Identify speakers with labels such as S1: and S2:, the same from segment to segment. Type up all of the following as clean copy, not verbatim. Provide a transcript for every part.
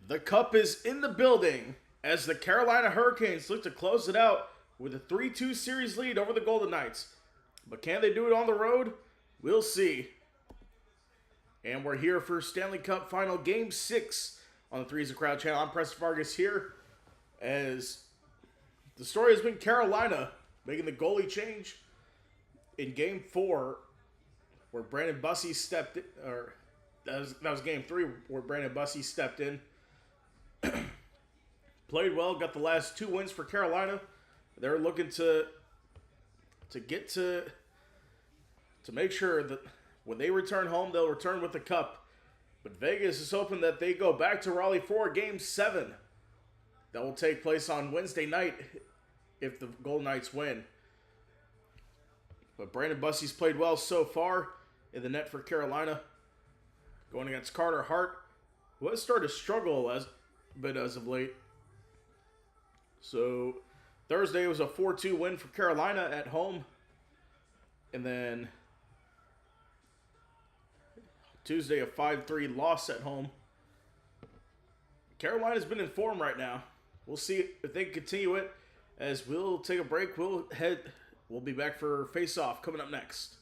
S1: The Cup is in the building as the Carolina Hurricanes look to close it out with a 3-2 series lead over the Golden Knights. But can they do it on the road? We'll see. And we're here for Stanley Cup Final Game 6 on the Threes of Crowd channel. I'm Preston Vargas here as the story has been Carolina making the goalie change in Game 4 where Brandon Bussey stepped in, or that was Game 3 where Brandon Bussey stepped in. Played well, got the last 2 wins for Carolina. They're looking to make sure that when they return home, they'll return with the cup. But Vegas is hoping that they go back to Raleigh for Game 7. That will take place on Wednesday night if the Golden Knights win. But Brandon Bussey's played well so far in the net for Carolina. Going against Carter Hart, who has started to struggle as of late. So Thursday was a 4-2 win for Carolina at home. And then Tuesday a 5-3 loss at home. Carolina's been in form right now. We'll see if they can continue it. As we'll take a break, we'll be back for face-off coming up next.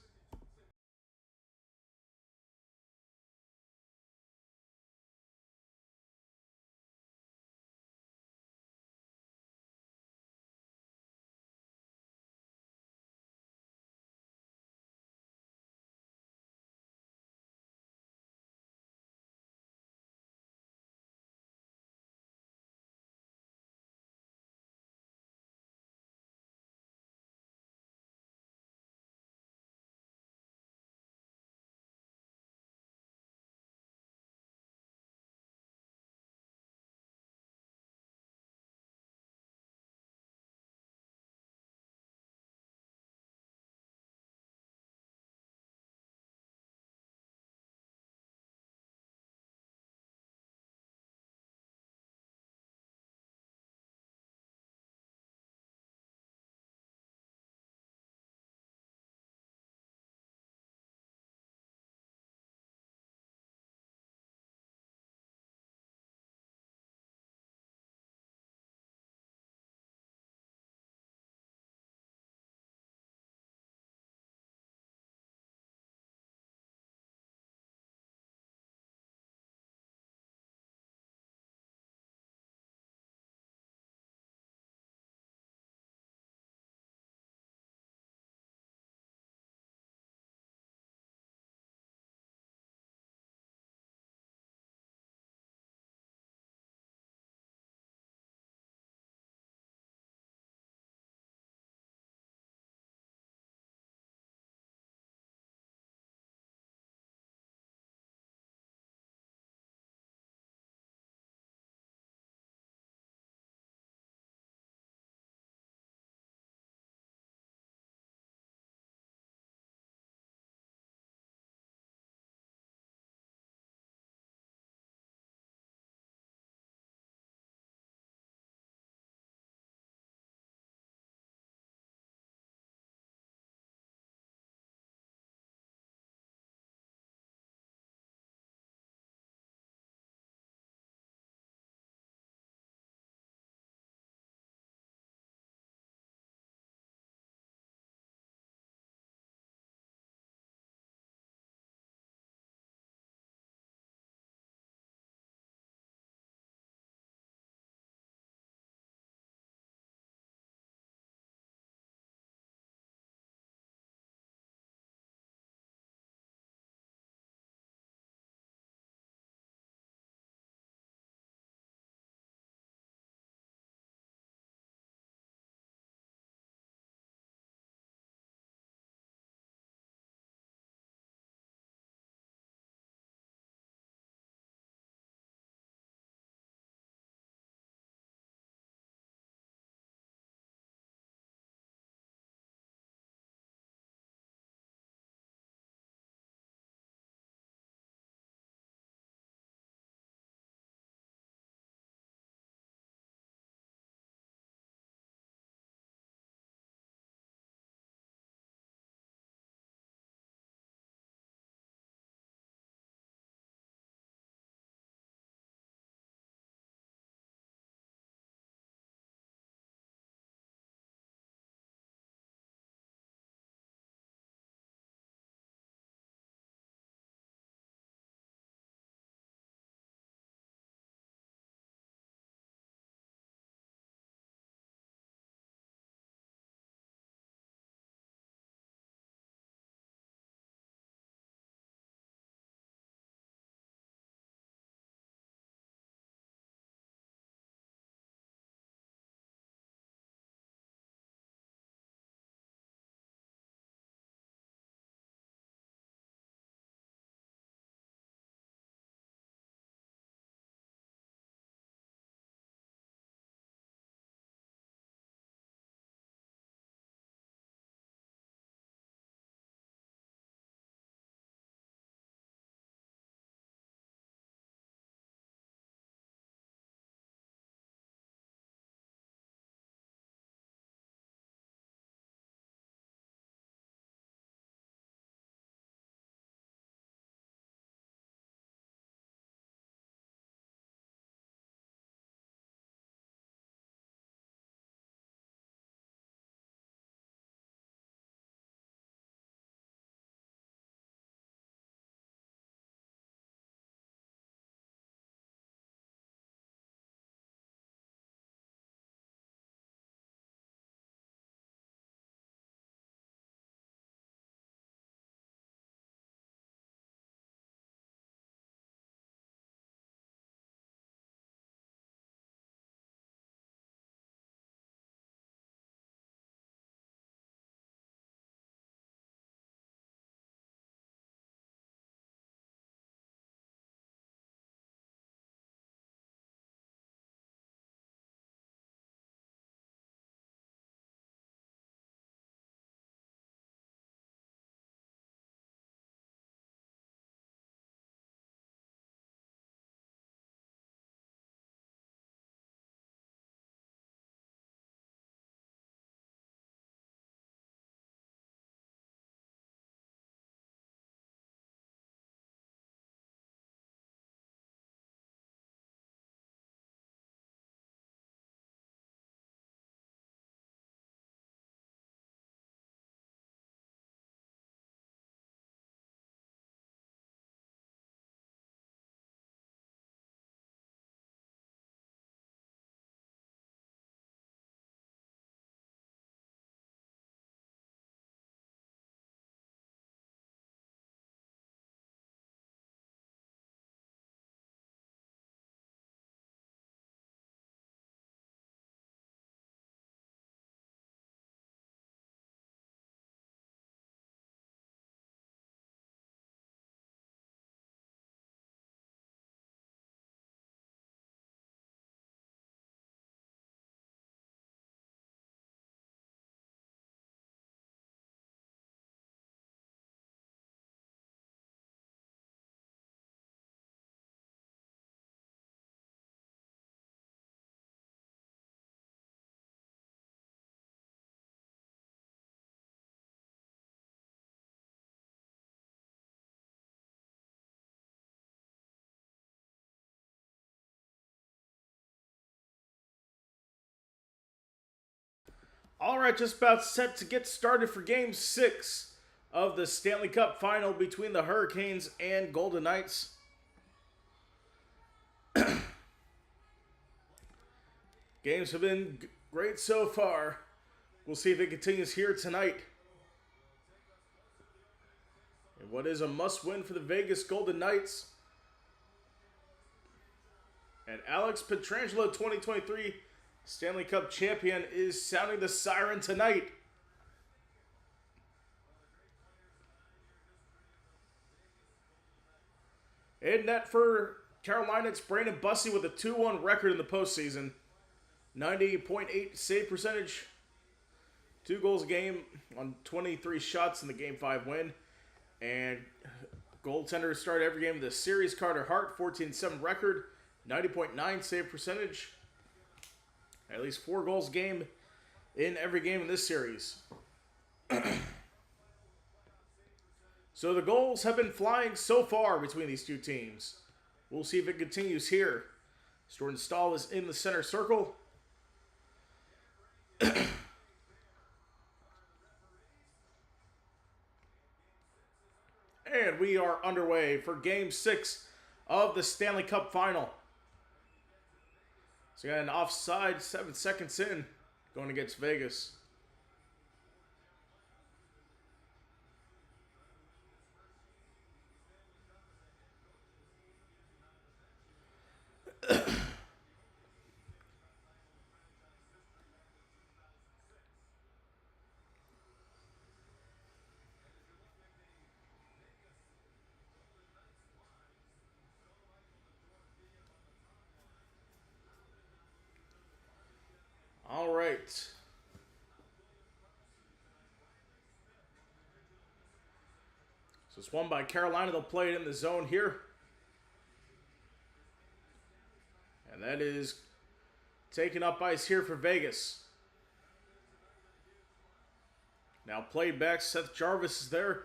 S1: All right, just about set to get started for Game 6 of the Stanley Cup Final between the Hurricanes and Golden Knights. Games have been great so far. We'll see if it continues here tonight. And what is a must-win for the Vegas Golden Knights. And Alex Pietrangelo, 2023 Stanley Cup champion, is sounding the siren tonight. In net for Carolina, it's Brandon Bussi with a 2-1 record in the postseason. 90.8 save percentage. 2 goals a game on 23 shots in the Game 5 win. And goaltender started every game of the series, Carter Hart, 14-7 record. 90.9 save percentage. At least 4 goals a game in every game in this series. So the goals have been flying so far between these two teams. We'll see if it continues here. Jordan Stahl is in the center circle. And we are underway for Game 6 of the Stanley Cup Final. So we got an offside 7 seconds in going against Vegas. All right. So it's won by Carolina. They'll play it in the zone here. And that is taking up ice here for Vegas. Now played back. Seth Jarvis is there.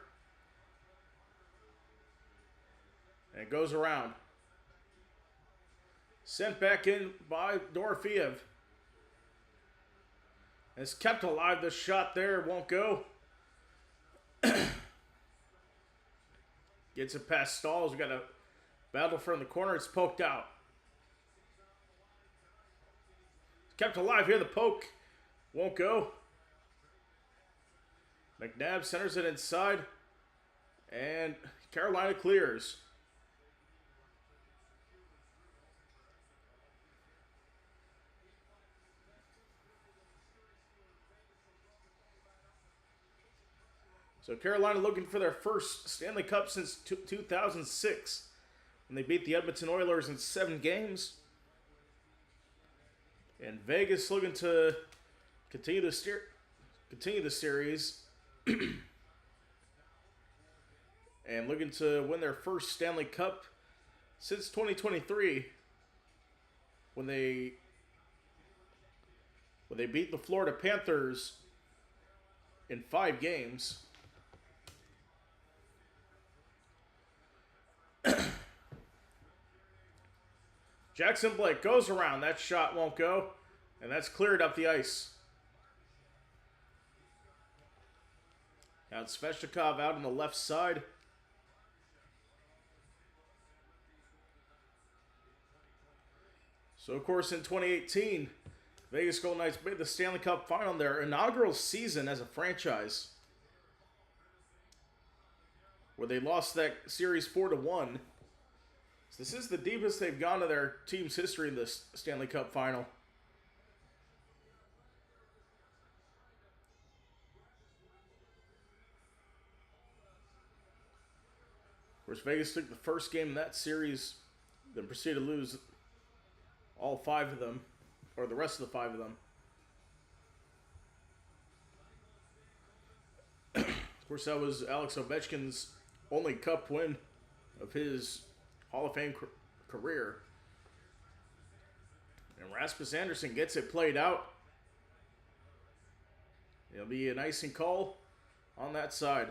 S1: And it goes around. Sent back in by Dorofeev. It's kept alive. The shot there won't go. Gets it past Stalls. We got a battle from the corner. It's poked out. It's kept alive here. The poke won't go. McNabb centers it inside. And Carolina clears. So Carolina looking for their first Stanley Cup since 2006, when they beat the Edmonton Oilers in 7 games. And Vegas looking to continue the series and looking to win their first Stanley Cup since 2023, when they beat the Florida Panthers in 5 games. Jackson Blake goes around. That shot won't go. And that's cleared up the ice. Now it's Svechnikov out on the left side. So, of course, in 2018, Vegas Golden Knights made the Stanley Cup Final, their inaugural season as a franchise, where they lost that series 4-1. So this is the deepest they've gone to their team's history in this Stanley Cup Final. Of course, Vegas took the first game in that series, then proceeded to lose all 5 of them, or the rest of the 5 of them. Of course, that was Alex Ovechkin's only cup win of his Hall of Fame career. And Rasmus Andersson gets it played out. It'll be an icing call on that side.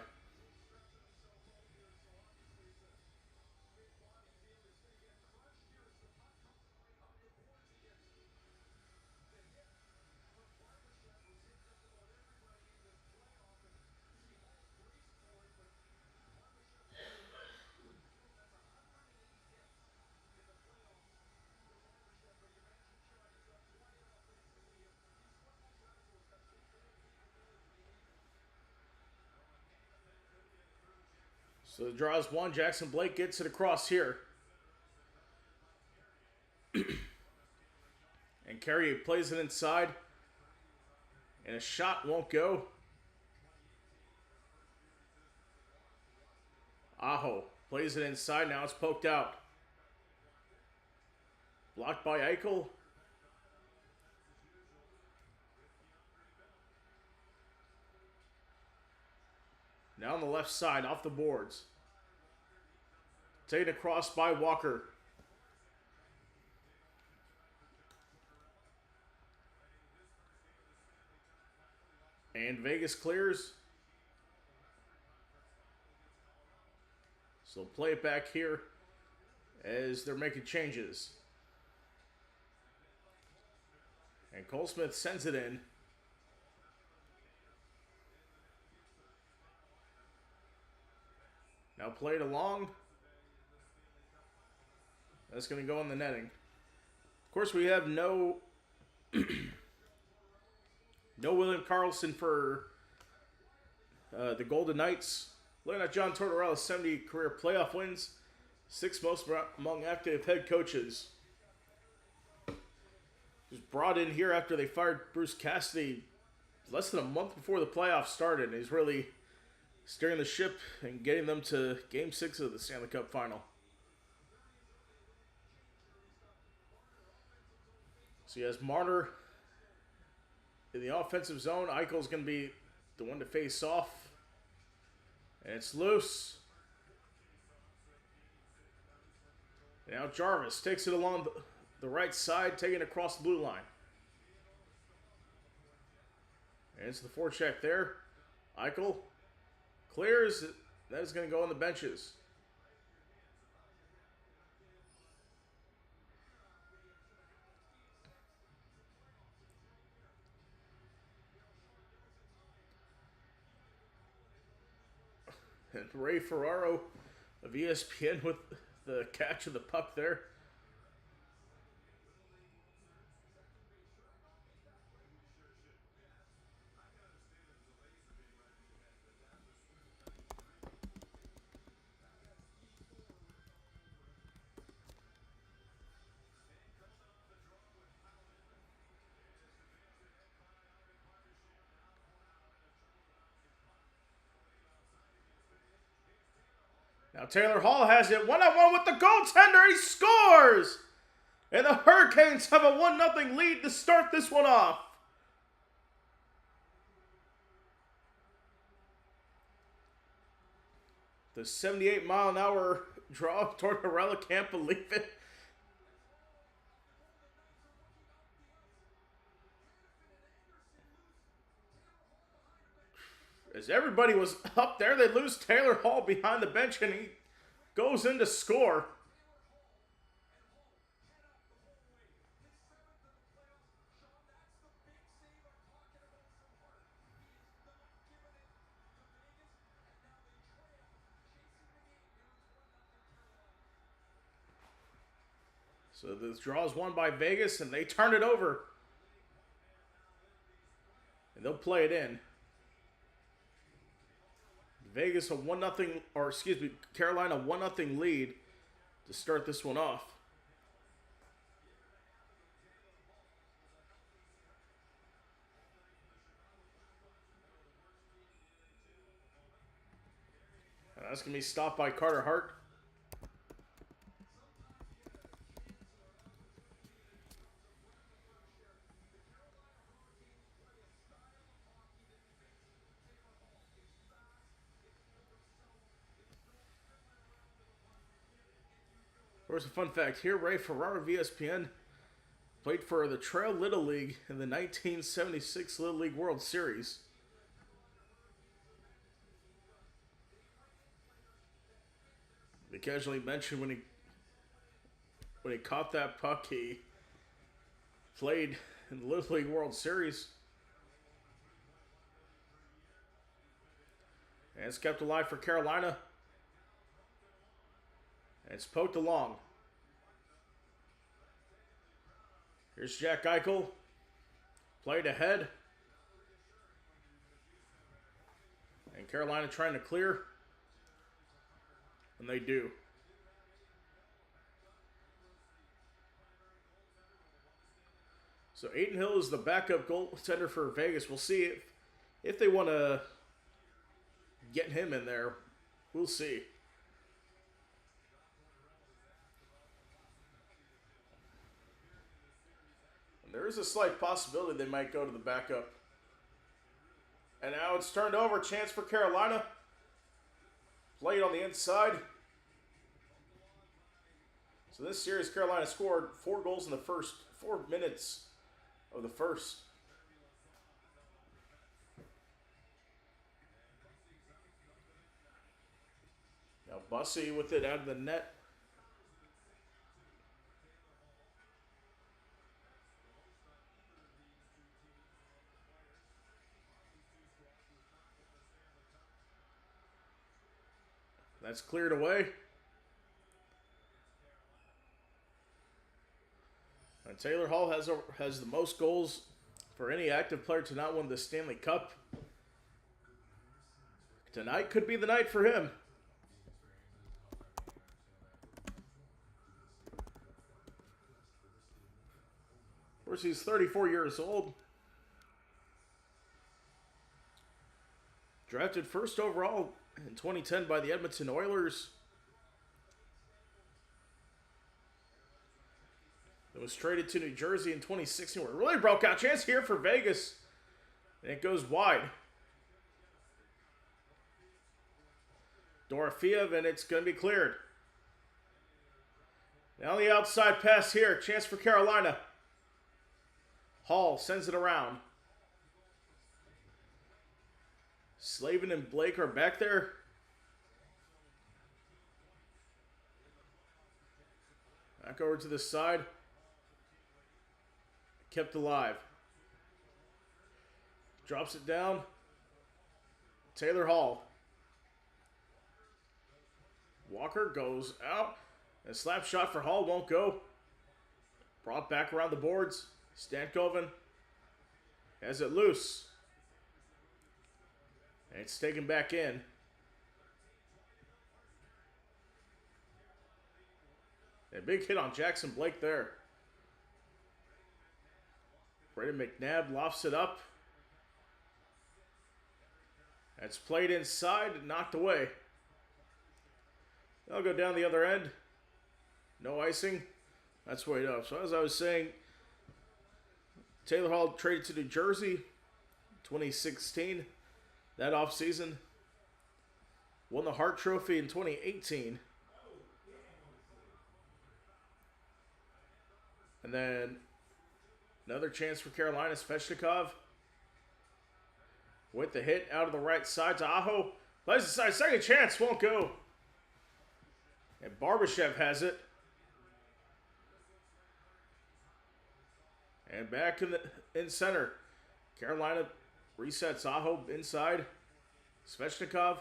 S1: So the draw is one. Jackson Blake gets it across here. And Carrier plays it inside. And a shot won't go. Aho plays it inside. Now it's poked out. Blocked by Eichel. Now on the left side, off the boards. Taken across by Walker. And Vegas clears. So play it back here as they're making changes. And Cole Smith sends it in. Now played along. That's going to go in the netting. Of course, we have no William Karlsson for the Golden Knights. Looking at John Tortorella's 70 career playoff wins, 6th most among active head coaches. He was brought in here after they fired Bruce Cassidy less than a month before the playoffs started. And he's really steering the ship and getting them to Game 6 of the Stanley Cup Final. So he has Marner in the offensive zone. Eichel's going to be the one to face off. And it's loose. Now Jarvis takes it along the right side, taking it across the blue line. And it's the forecheck there. Eichel clears. That is going to go on the benches. And Ray Ferraro of ESPN with the catch of the puck there. Now Taylor Hall has it 1-on-1 with the goaltender. He scores! And the Hurricanes have a 1-0 lead to start this one off. The 78-mile-an-hour draw. Tortorella can't believe it. As everybody was up there, they lose Taylor Hall behind the bench, and he goes in to score. So this draw is won by Vegas, and they turn it over. And they'll play it in. Vegas a 1-0, or excuse me, Carolina 1-0 lead to start this one off. And that's going to be stopped by Carter Hart. Here's a fun fact here. Ray Ferraro of ESPN played for the Trail Little League in the 1976 Little League World Series. They casually mentioned when he caught that puck, he played in the Little League World Series. And it's kept alive for Carolina. And it's poked along. Here's Jack Eichel. Played ahead. And Carolina trying to clear. And they do. So Aiden Hill is the backup goaltender for Vegas. We'll see if they want to get him in there. We'll see. And there is a slight possibility they might go to the backup. And now it's turned over. Chance for Carolina. Played on the inside. So this series, Carolina scored 4 goals in the first 4 minutes of the first. Now Bussy with it out of the net. That's cleared away. And Taylor Hall has the most goals for any active player to not win the Stanley Cup. Tonight could be the night for him. Of course, he's 34 years old. Drafted first overall in 2010 by the Edmonton Oilers. It was traded to New Jersey in 2016. Where it really broke out. Chance here for Vegas. And it goes wide. Dorofeev, and it's going to be cleared. Now the outside pass here. Chance for Carolina. Hall sends it around. Slavin and Blake are back there. Back over to the side. Kept alive. Drops it down. Taylor Hall. Walker goes out. A slap shot for Hall won't go. Brought back around the boards. Stankoven has it loose. And it's taken back in. A big hit on Jackson Blake there. Braden McNabb lofts it up. It's played inside, knocked away. They'll go down the other end. No icing. That's way up. So as I was saying, Taylor Hall traded to New Jersey 2016. That offseason. Won the Hart Trophy in 2018. And then another chance for Carolina. Svechnikov with the hit out of the right side to Aho. Plays the side. Second chance. Won't go. And Barbashev has it. And back in center. Carolina resets. Aho inside. Svechnikov.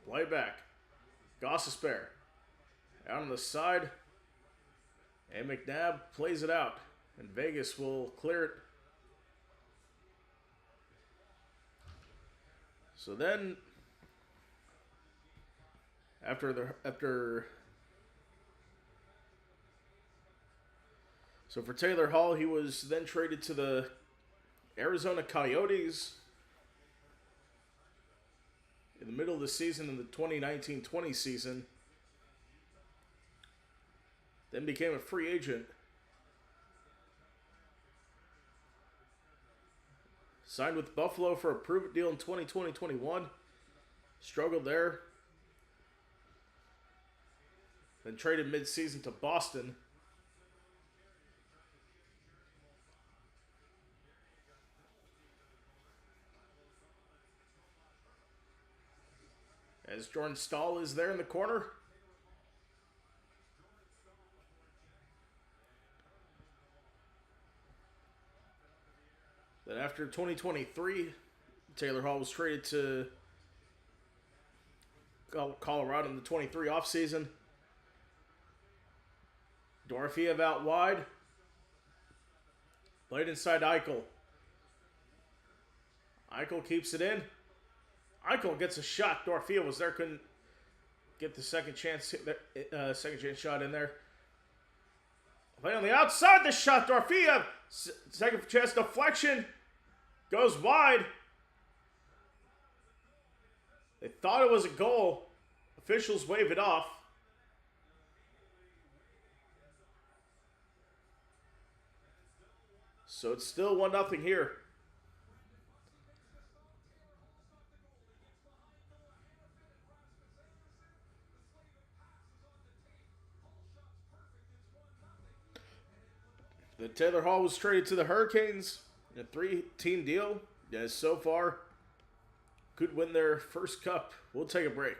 S1: Play back. Gossesbear. Out on the side. And McNabb plays it out. And Vegas will clear it. So then, so for Taylor Hall, he was then traded to the Arizona Coyotes in the middle of the season in the 2019-20 season. Then became a free agent. Signed with Buffalo for a prove-it deal in 2020-21. Struggled there. Then traded mid-season to Boston. As Jordan Stahl is there in the corner. Then after 2023, Taylor Hall was traded to Colorado in the 23 offseason. Dorofeev out wide. Played inside Eichel. Eichel keeps it in. Eichel gets a shot. Dorothea was there, couldn't get the second chance shot in there. Play on the outside, the shot. Dorothea, second chance deflection, goes wide. They thought it was a goal. Officials wave it off. So it's still 1-0 here. The Taylor Hall was traded to the Hurricanes in a 3-team deal. As so far could win their first cup. We'll take a break.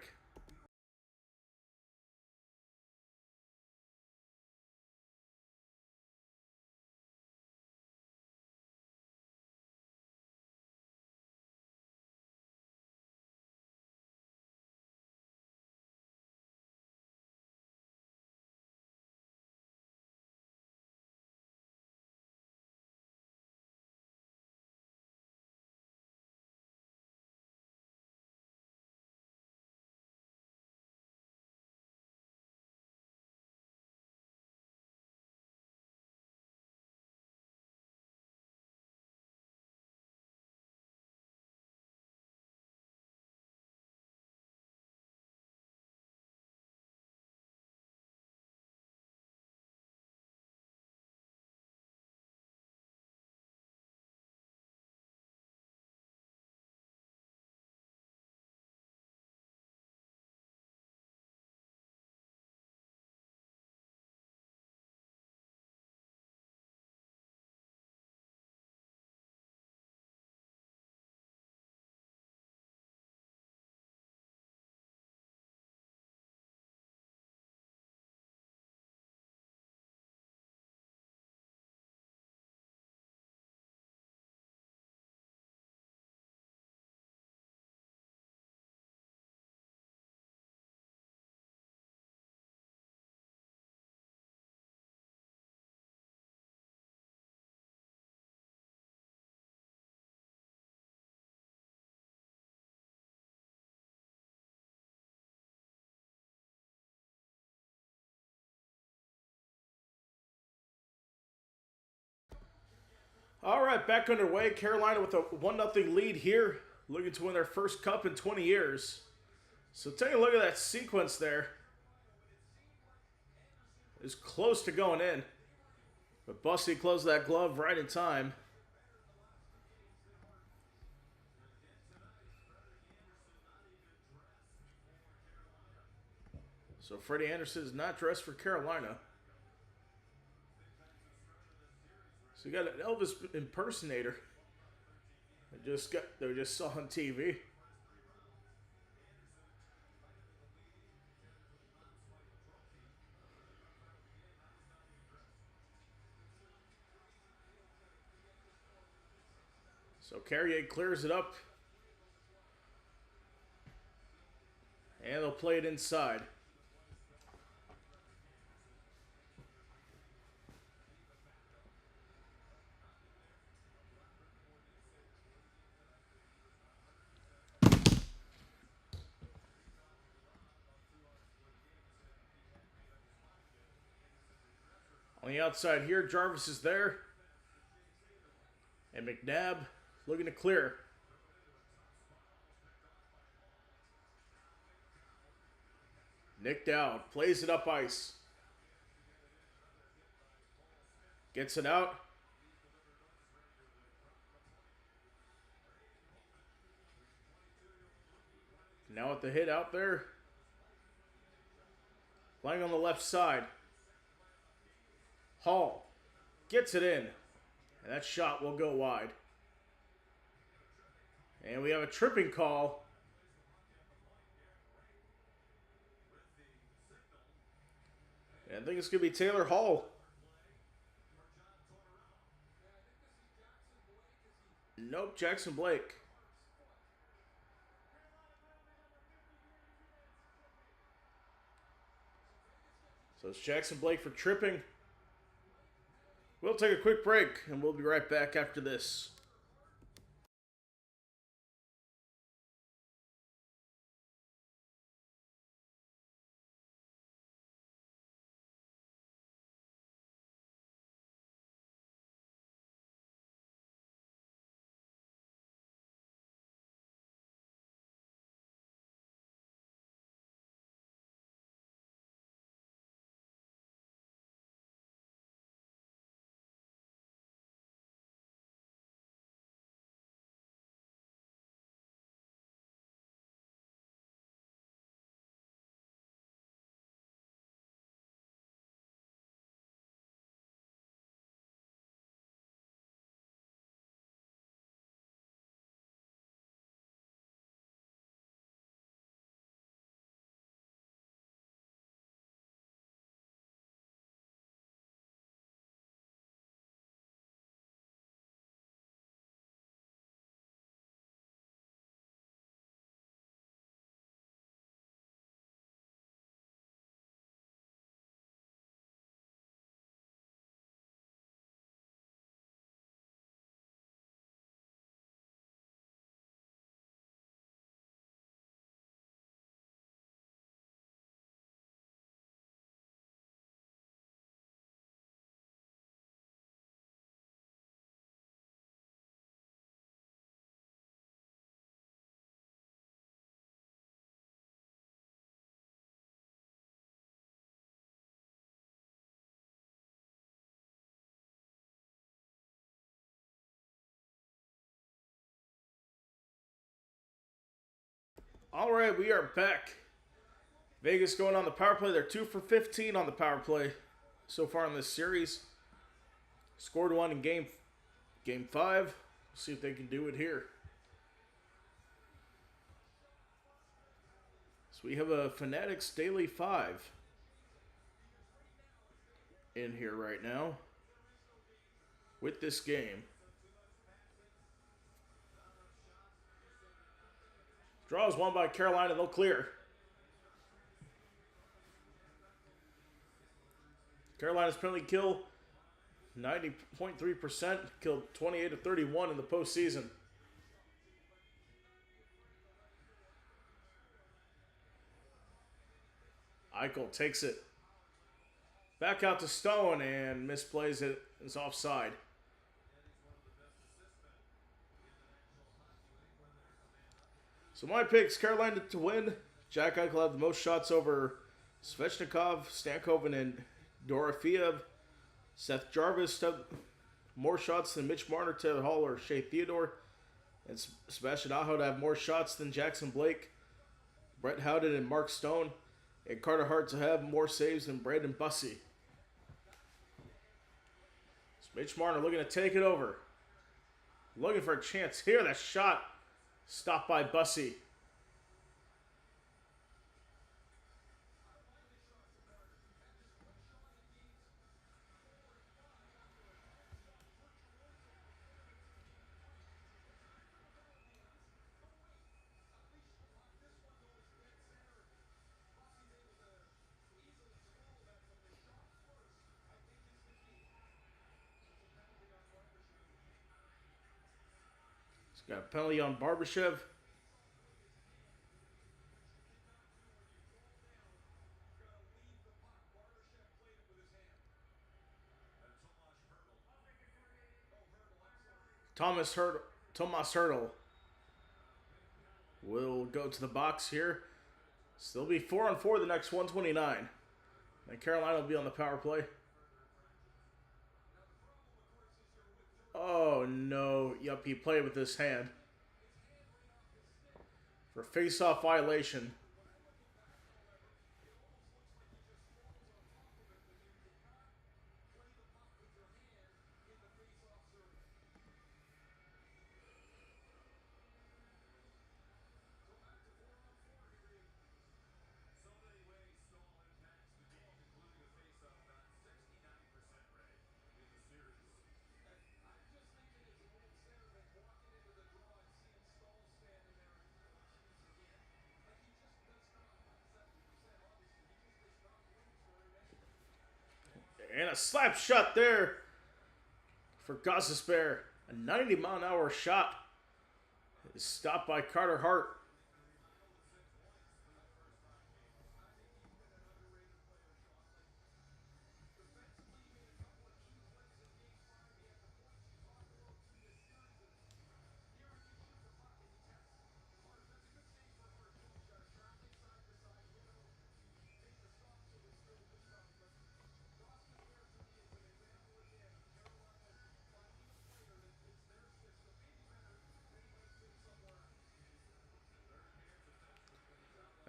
S1: All right, back underway. Carolina with a 1-0 lead here, looking to win their first cup in 20 years. So take a look at that sequence there. It's close to going in, but Bussy closed that glove right in time. So Freddie Anderson is not dressed for Carolina. So you got an Elvis impersonator. They just saw on TV. So Carrier clears it up. And they'll play it inside. On the outside here, Jarvis is there. And McNabb looking to clear. Nick Dowd plays it up ice. Gets it out. Now with the hit out there. Playing on the left side. Hall gets it in. And that shot will go wide. And we have a tripping call. And I think it's going to be Taylor Hall. Nope, Jackson Blake. So it's Jackson Blake for tripping. We'll take a quick break, and we'll be right back after this. All right, we are back. Vegas going on the power play. They're 2 for 15 on the power play so far in this series. Scored one in game 5. See if they can do it here. So we have a Fanatics Daily 5 in here right now with this game. Draw is won by Carolina. They'll clear. Carolina's penalty kill 90.3%, killed 28 of 31 in the postseason. Eichel takes it back out to Stone and misplays it. It's offside. So my picks: Carolina to win. Jack Eichel had the most shots over Svechnikov, Stankoven, and Dorofeev. Seth Jarvis had more shots than Mitch Marner, Taylor Hall, or Shea Theodore. And Sebastian Aho to have more shots than Jackson Blake, Brett Howden, and Mark Stone. And Carter Hart to have more saves than Brandon Bussey. So Mitch Marner looking to take it over. Looking for a chance here. That shot stopped by Bussey. Got a penalty on Barbashev. Tomas Hertl will go to the box here. So they'll be 4-on-4 the next 129. And Carolina will be on the power play. Oh no. Yup, he played with his hand. For face-off violation. And a slap shot there for Gostisbehere. A 90-mile-an-hour shot is stopped by Carter Hart.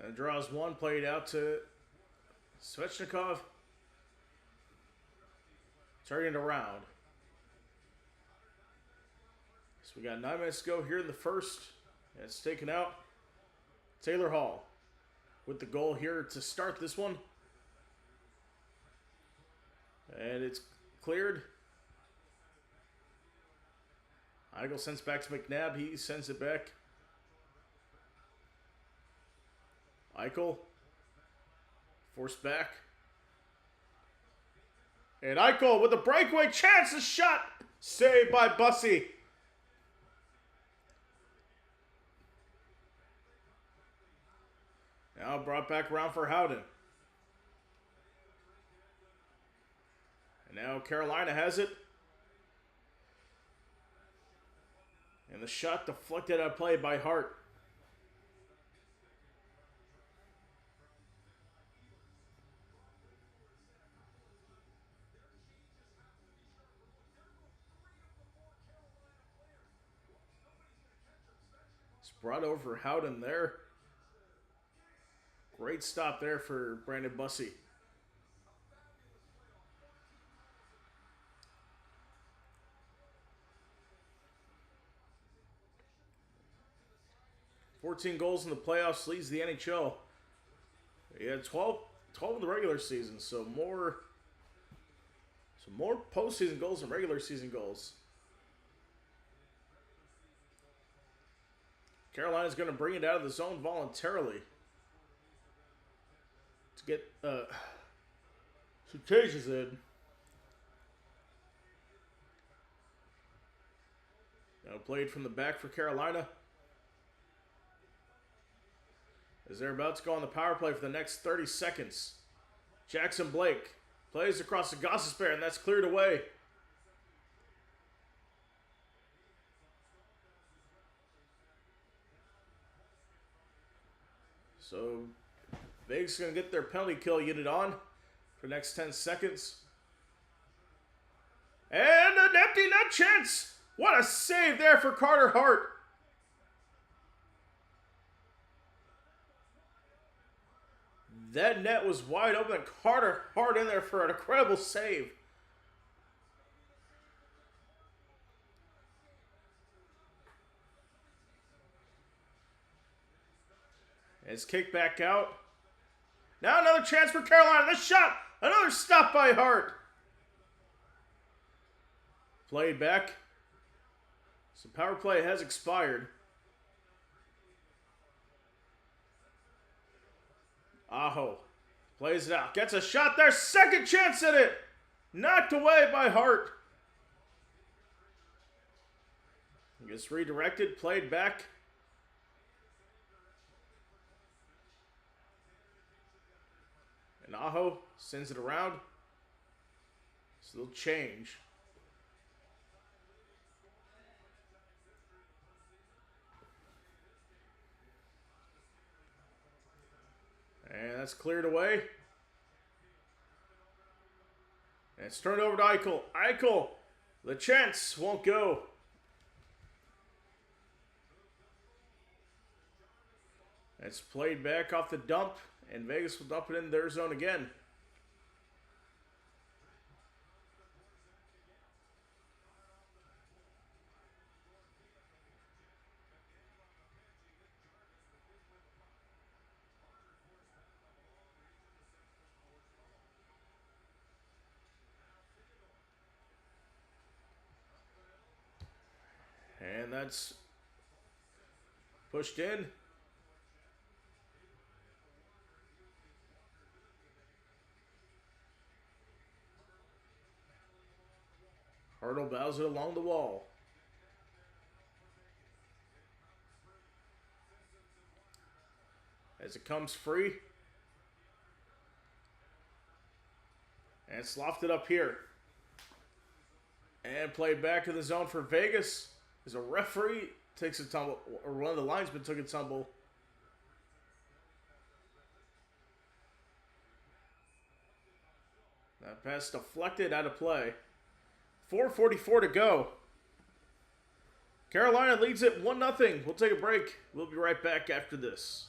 S1: And draws one, played out to Svechnikov. Turning it around. So we got 9 minutes to go here in the first. And it's taken out. Taylor Hall with the goal here to start this one. And it's cleared. Eichel sends back to McNabb. He sends it back. Eichel forced back. And Eichel with a breakaway chance. A shot saved by Bussey. Now brought back around for Howden. And now Carolina has it. And the shot deflected out of play by Hart. It's brought over Howden there. Great stop there for Brandon Bussey. "14 goals in the playoffs, leads the NHL. He had 12 in the regular season, so more postseason goals than regular season goals. Carolina's going to bring it out of the zone voluntarily to get some changes in. Now played from the back for Carolina, as they're about to go on the power play for the next 30 seconds. Jackson Blake plays across the Gossespierre, and that's cleared away. So Vegas is going to get their penalty kill unit on for the next 10 seconds. And an empty net chance. What a save there for Carter Hart. That net was wide open. Carter Hart in there for an incredible save. It's kicked back out. Now another chance for Carolina. The shot. Another stop by Hart. Played back. So power play has expired. Aho plays it out. Gets a shot there. Second chance at it. Knocked away by Hart. Gets redirected. Played back. And Aho sends it around. Still change. And that's cleared away. And it's turned over to Eichel. Eichel, the chance won't go. It's played back off the dump, and Vegas will dump it in their zone again. And that's pushed in. Hurdle bows it along the wall. As it comes free. And it's lofted up here. And played back in the zone for Vegas. As a referee takes a tumble, or one of the linesmen took a tumble. That pass deflected out of play. 4:44 to go. Carolina leads it 1-0. We'll take a break. We'll be right back after this.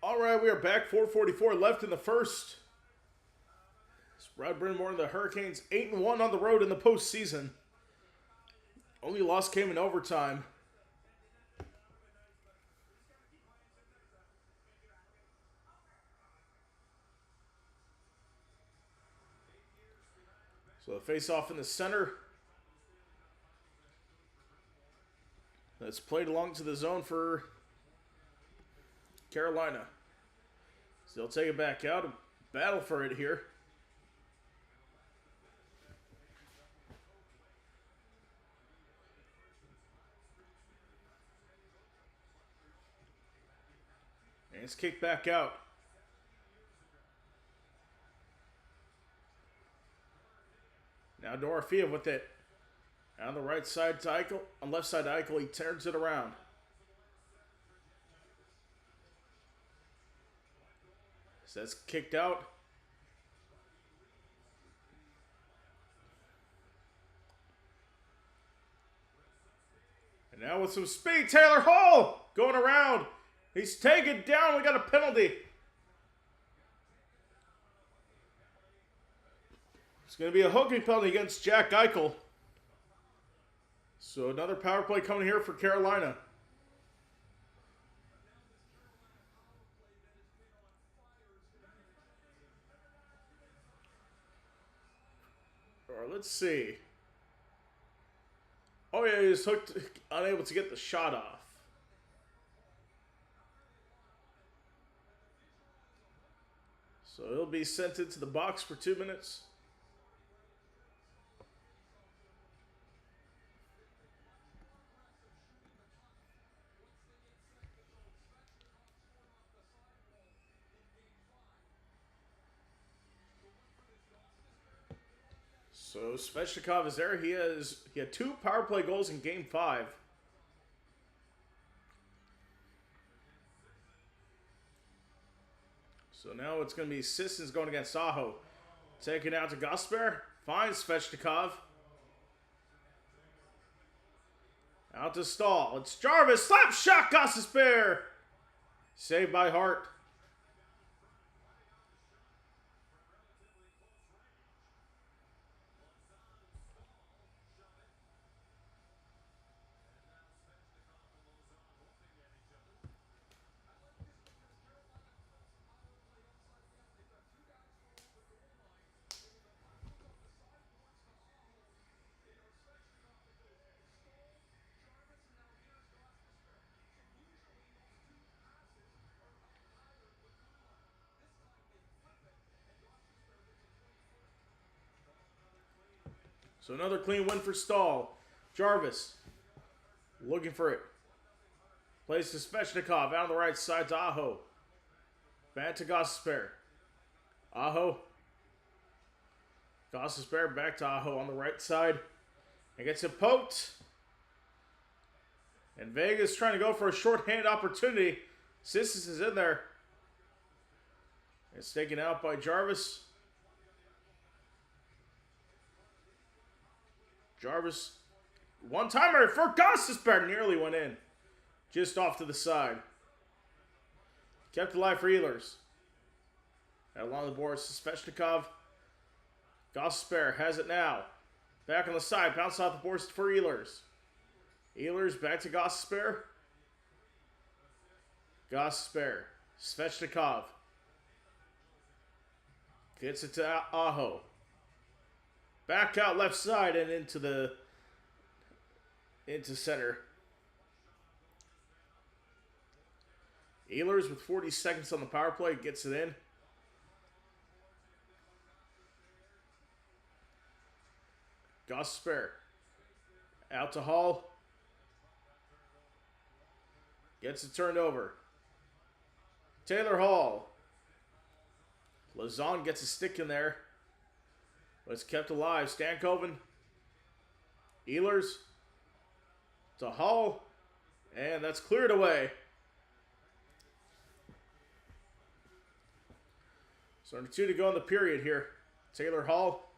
S1: All right, we are back. 4:44 left in the first. Rod Bryn Moore and the Hurricanes 8-1 on the road in the postseason. Only loss came in overtime. So the face-off in the center. That's played along to the zone for Carolina. So they'll take it back out and battle for it here. And it's kicked back out. Now Dorofeev with it. On the right side to Eichel. On left side to Eichel, he turns it around. So that's kicked out. And now with some speed, Taylor Hall going around. He's taken down. We got a penalty. It's going to be a hooking penalty against Jack Eichel. So another power play coming here for Carolina. All right, let's see. Oh yeah, he was hooked, unable to get the shot off. So he'll be sent into the box for 2 minutes. So Svechnikov is there. He had 2 power play goals in Game 5. So now it's going to be Sissons going against Aho. Taken out to Gosper. Finds Svechnikov. Out to Stahl. It's Jarvis. Slap shot, Gosper. Saved by Hart. So another clean win for Stahl. Jarvis looking for it. Plays to Svechnikov out on the right side to Aho. Back to Gosper. Aho. Gosper back to Aho on the right side. And gets it poked. And Vegas trying to go for a shorthand opportunity. Sissons is in there. It's taken out by Jarvis. Jarvis, one-timer for Gosper, nearly went in. Just off to the side. Kept alive for Ehlers. Out along the boards to Svechnikov. Gosper has it now. Back on the side, bounce off the boards for Ehlers. Ehlers back to Gosper. Gosper, Svechnikov. Gets it to Aho. Back out left side and into center. Ehlers with 40 seconds on the power play gets it in. Gosper out to Hall. Gets it turned over. Taylor Hall. Lazon gets a stick in there. But it's kept alive. Stankoven. Ehlers. To Hall. And that's cleared away. So under 2 to go in the period here. Taylor Hall.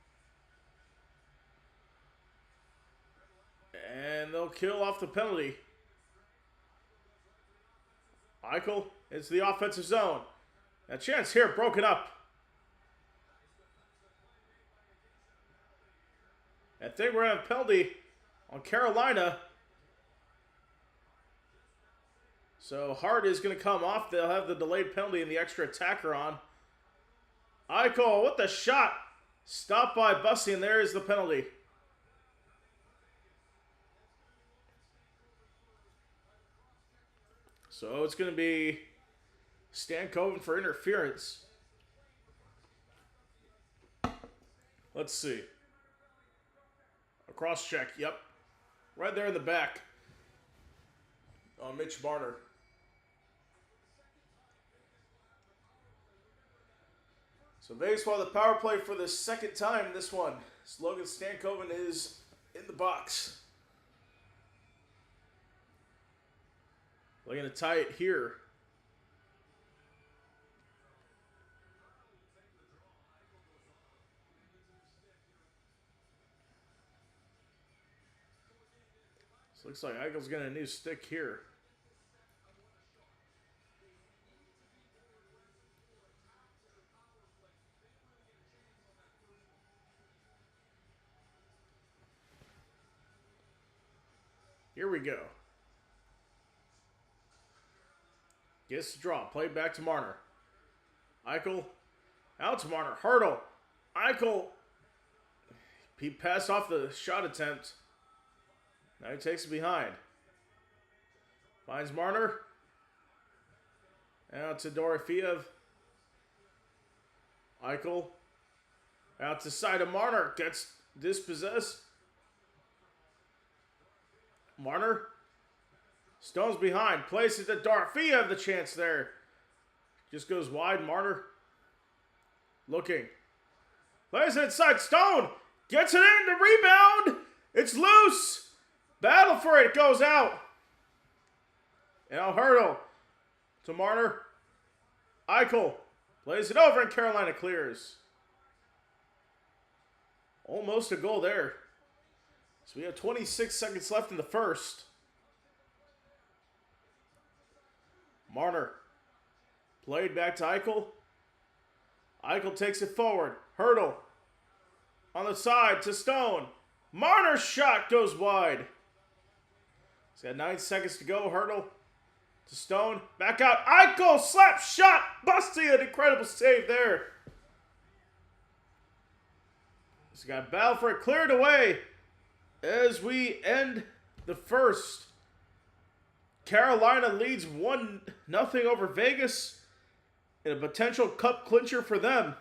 S1: And they'll kill off the penalty. Eichel into the offensive zone. A chance here broken up. I think we're going to have a penalty on Carolina. So Hart is going to come off. They'll have the delayed penalty and the extra attacker on. Eichel with the shot. Stopped by Bussy, and there is the penalty. So it's going to be Stankoven for interference. Let's see. A cross check, yep. Right there in the back on Mitch Marner. So Vegas will have the power play for the second time in this one. Logan Stankoven is in the box. Looking to tie it here. So looks like Eichel's getting a new stick here. Here we go. Gets the draw. Played back to Marner. Eichel. Out to Marner. Hurdle. Eichel. He passed off the shot attempt. Now he takes it behind. Finds Marner. Out to Dorofeev. Eichel. Out to side of Marner. Gets dispossessed. Marner. Stone's behind. Plays it to Dorofeev. The chance there. Just goes wide. Marner. Looking. Plays it inside. Stone. Gets it in. The rebound. It's loose. Battle for it. Goes out. Now Hurdle to Marner. Eichel plays it over and Carolina clears. Almost a goal there. So we have 26 seconds left in the first. Marner played back to Eichel. Eichel takes it forward. Hurdle on the side to Stone. Marner's shot goes wide. He's got 9 seconds to go. Hurdle to Stone. Back out. Eichel slap shot. Busty, an incredible save there. He's got a battle for it. Cleared away as we end the first. Carolina leads 1-0 over Vegas in a potential cup clincher for them.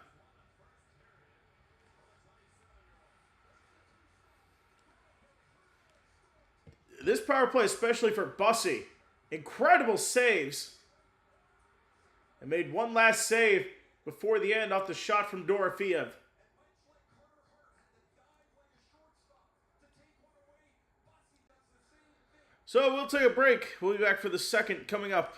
S1: This power play, especially for Bussy, incredible saves. And made one last save before the end off the shot from Dorofeev. So we'll take a break. We'll be back for the second coming up.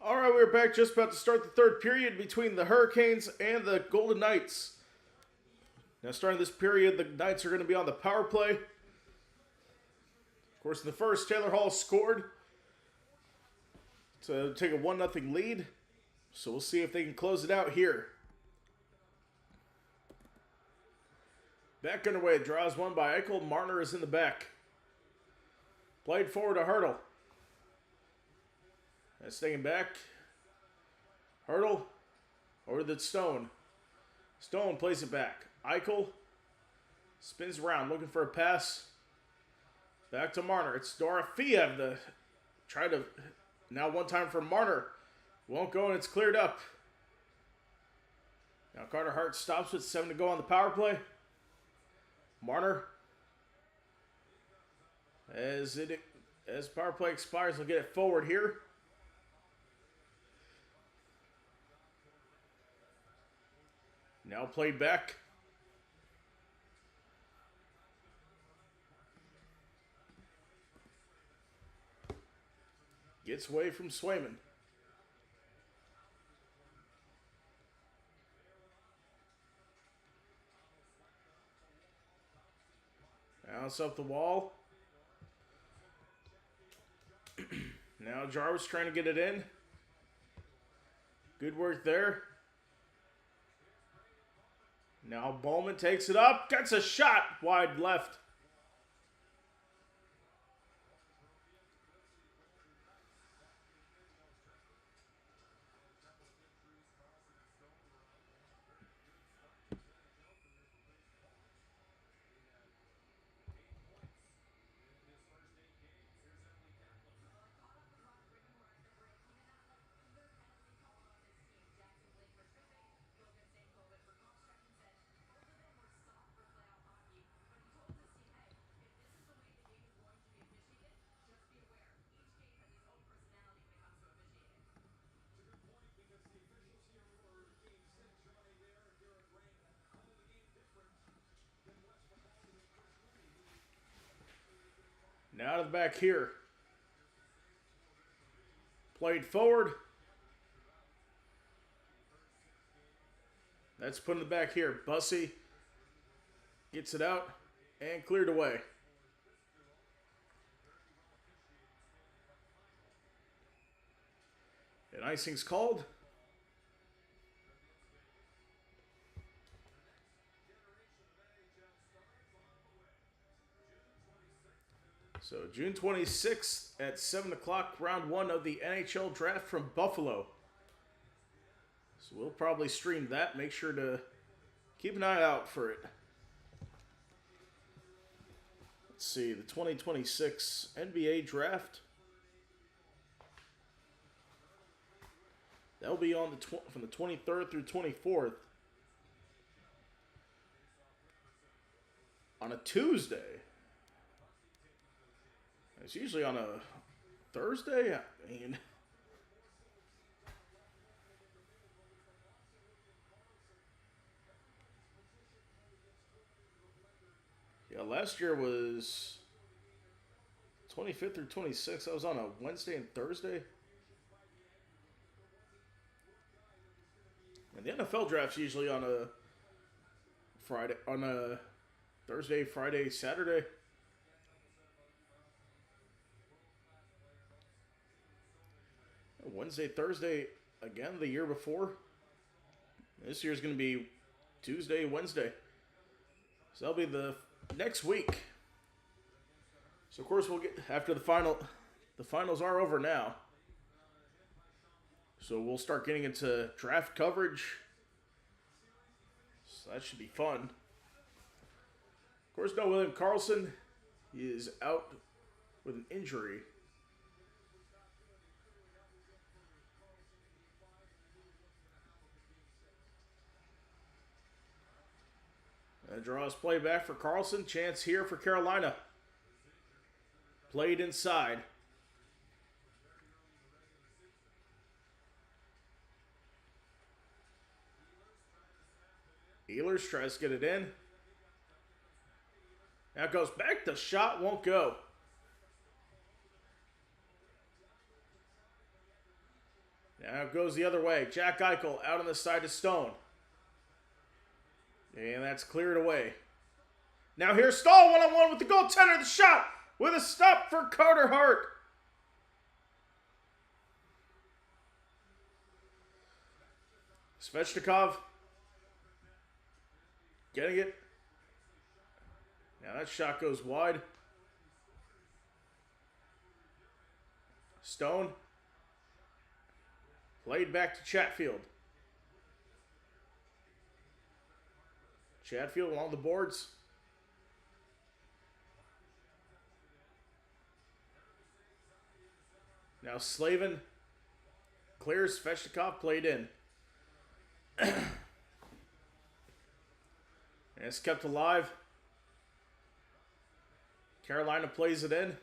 S1: All right, we're back. Just about to start the third period between the Hurricanes and the Golden Knights. Now, starting this period, the Knights are going to be on the power play. Of course, in the first, Taylor Hall scored to take a 1-0 lead. So we'll see if they can close it out here. Back underway. Draws one by Eichel. Marner is in the back. Played forward to Hurdle. And staying back. Hurdle over to Stone. Stone plays it back. Eichel spins around looking for a pass. Back to Marner. It's Dorofeev. Now one time for Marner. Won't go and it's cleared up. Now Carter Hart stops with 7 to go on the power play. Marner. As power play expires, he'll get it forward here. Now played back. Gets away from Swayman. Bounce up the wall. Now Jarvis trying to get it in. Good work there. Now Bowman takes it up. Gets a shot wide left. Now to the back here. Played forward. That's put in the back here. Bussey gets it out and cleared away. And icing's called. So June 26th at 7 o'clock, round 1 of the NHL draft from Buffalo. So we'll probably stream that. Make sure to keep an eye out for it. Let's see, the 2026 NBA draft. That'll be on from the 23rd through 24th. On a Tuesday. It's usually on a Thursday. I mean, yeah, last year was 25th through 26th. That was on a Wednesday and Thursday. And the NFL draft's usually on a Friday, on a Thursday, Friday, Saturday. Wednesday, Thursday, again, the year before. This year's going to be Tuesday, Wednesday. So that'll be the next week. So, of course, we'll get after the finals are over now. So we'll start getting into draft coverage. So that should be fun. Of course, no William Karlsson. He is out with an injury. Draws play back for Karlsson. Chance here for Carolina. Played inside. Ehlers tries to get it in. Now it goes back. The shot won't go. Now it goes the other way. Jack Eichel out on the side to Stone. And that's cleared away. Now here's Stahl one-on-one with the goaltender. The shot with a stop for Carter Hart. Svechnikov getting it. Now that shot goes wide. Stone played back to Chatfield. Chatfield along the boards. Now Slavin clears. Svechnikov played in. And it's kept alive. Carolina plays it in.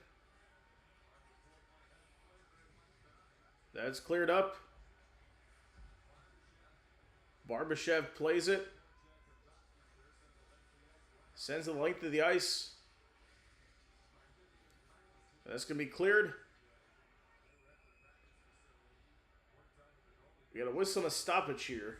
S1: That's cleared up. Barbashev plays it. Sends it the length of the ice. That's going to be cleared. We got a whistle and a stoppage here.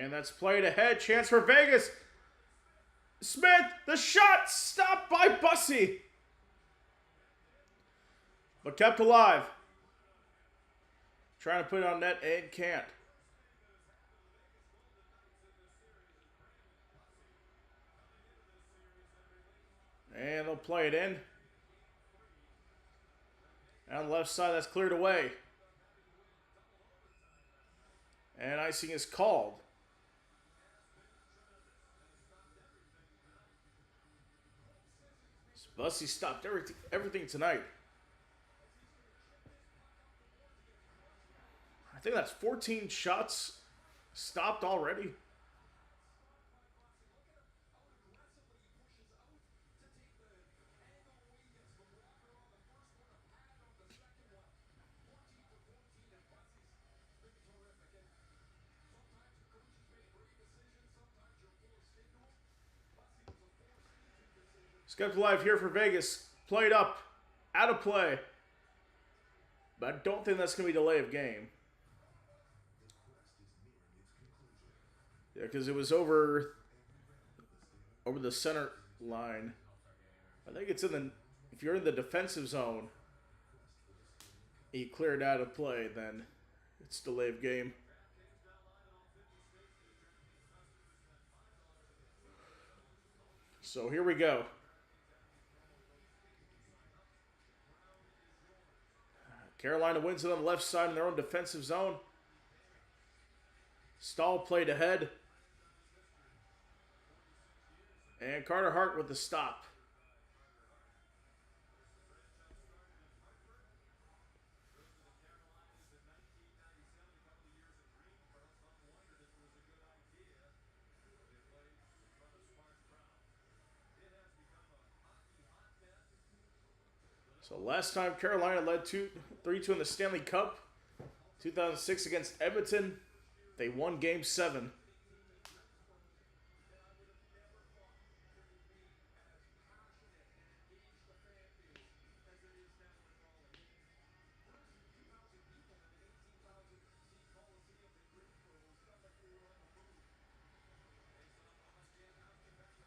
S1: And that's played ahead. Chance for Vegas. Smith, the shot stopped by Bussey. But kept alive. Trying to put it on net and can't. And they'll play it in. And on the left side, that's cleared away. And icing is called. Bussey stopped everything tonight. I think that's 14 shots stopped already. Kept alive here for Vegas. Played up. Out of play. But I don't think that's going to be delay of game. Yeah, because it was over the center line. I think it's in the... If you're in the defensive zone, and you clear it out of play, then it's delay of game. So here we go. Carolina wins it on the left side in their own defensive zone. Stahl played ahead. And Carter Hart with the stop. So last time Carolina led 3-2 in the Stanley Cup, 2006 against Edmonton, they won Game 7.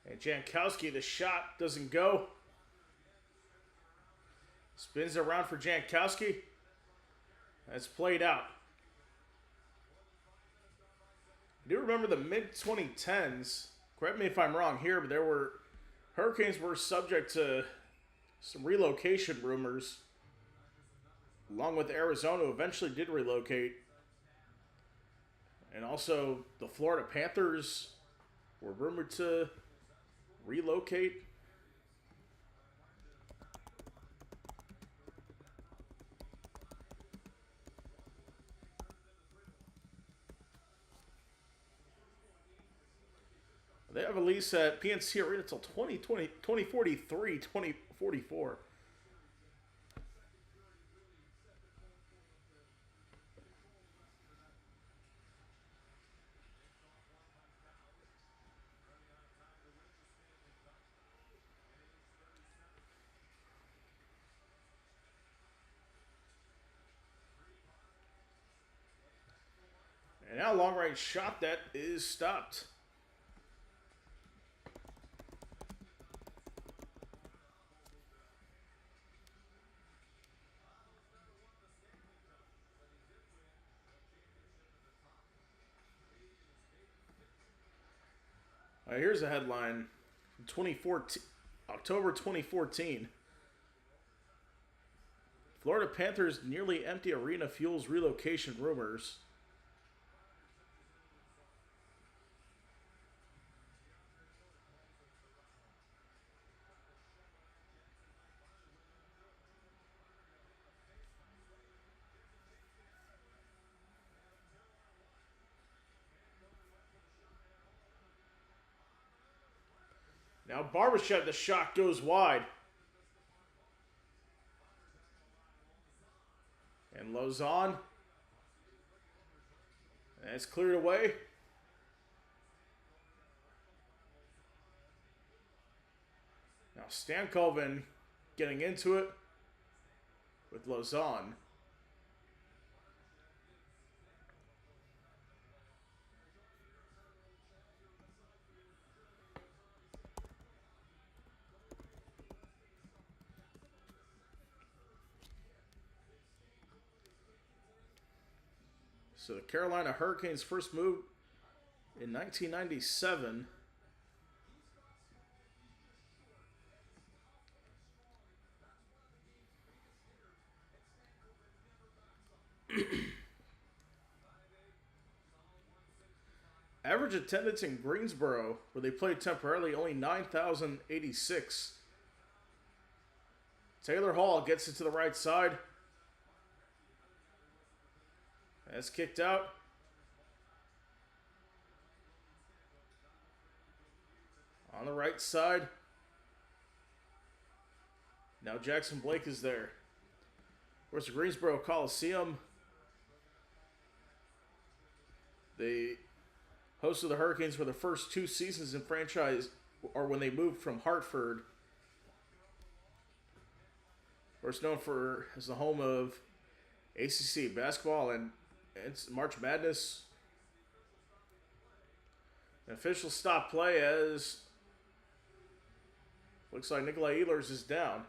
S1: And Jankowski, the shot doesn't go. Spins it around for Jankowski. That's played out. I do remember the mid-2010s. Correct me if I'm wrong here, but Hurricanes were subject to some relocation rumors, along with Arizona, who eventually did relocate. And also, the Florida Panthers were rumored to relocate. They have a lease at PNC Arena until 2043, 2044. And now long range shot that is stopped. Here's a headline from 2014, October 2014. Florida Panthers nearly empty arena fuels relocation rumors. Now Barbershop, the shot goes wide. And Lozon. And it's cleared away. Now Stankoven getting into it with Lozon. So the Carolina Hurricanes first moved in 1997. Average attendance in Greensboro, where they played temporarily, only 9,086. Taylor Hall gets it to the right side. That's kicked out. On the right side. Now Jackson Blake is there. Of course, the Greensboro Coliseum. They hosted the Hurricanes for the first 2 seasons in franchise, or when they moved from Hartford. Of course, known for as the home of ACC basketball and it's March Madness. An official stop play as looks like Nikolai Ehlers is down.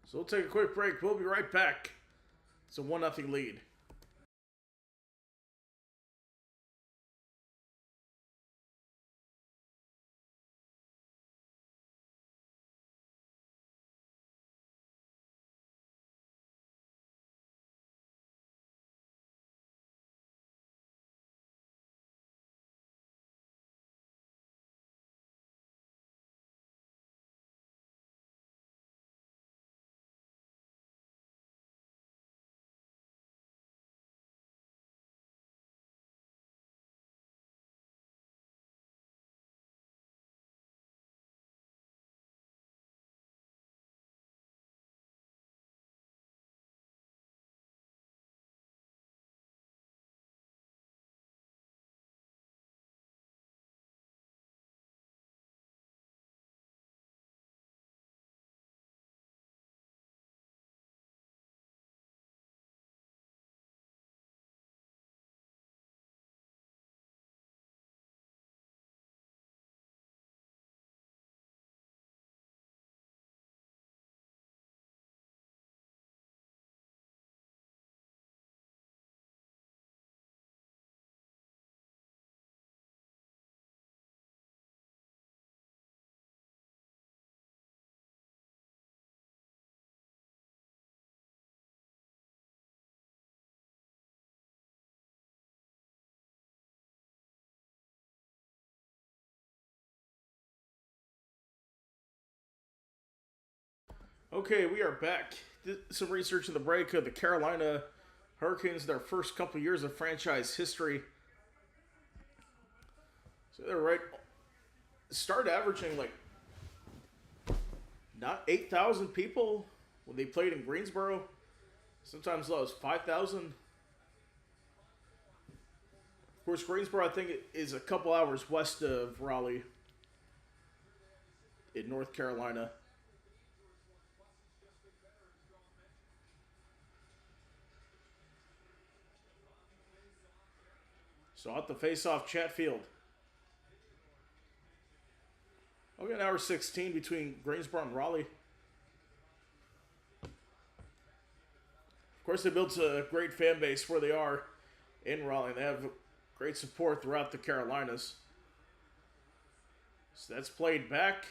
S1: So we'll take a quick break. We'll be right back. It's a 1-0 lead. Okay, we are back. Did some research in the break of the Carolina Hurricanes, their first couple years of franchise history. So they're right, started averaging like not 8,000 people when they played in Greensboro. Sometimes low as 5,000. Of course, Greensboro, I think, is a couple hours west of Raleigh in North Carolina. So at the face-off, Chatfield. Okay, an hour 16 between Greensboro and Raleigh. Of course, they built a great fan base where they are in Raleigh. They have great support throughout the Carolinas. So that's played back.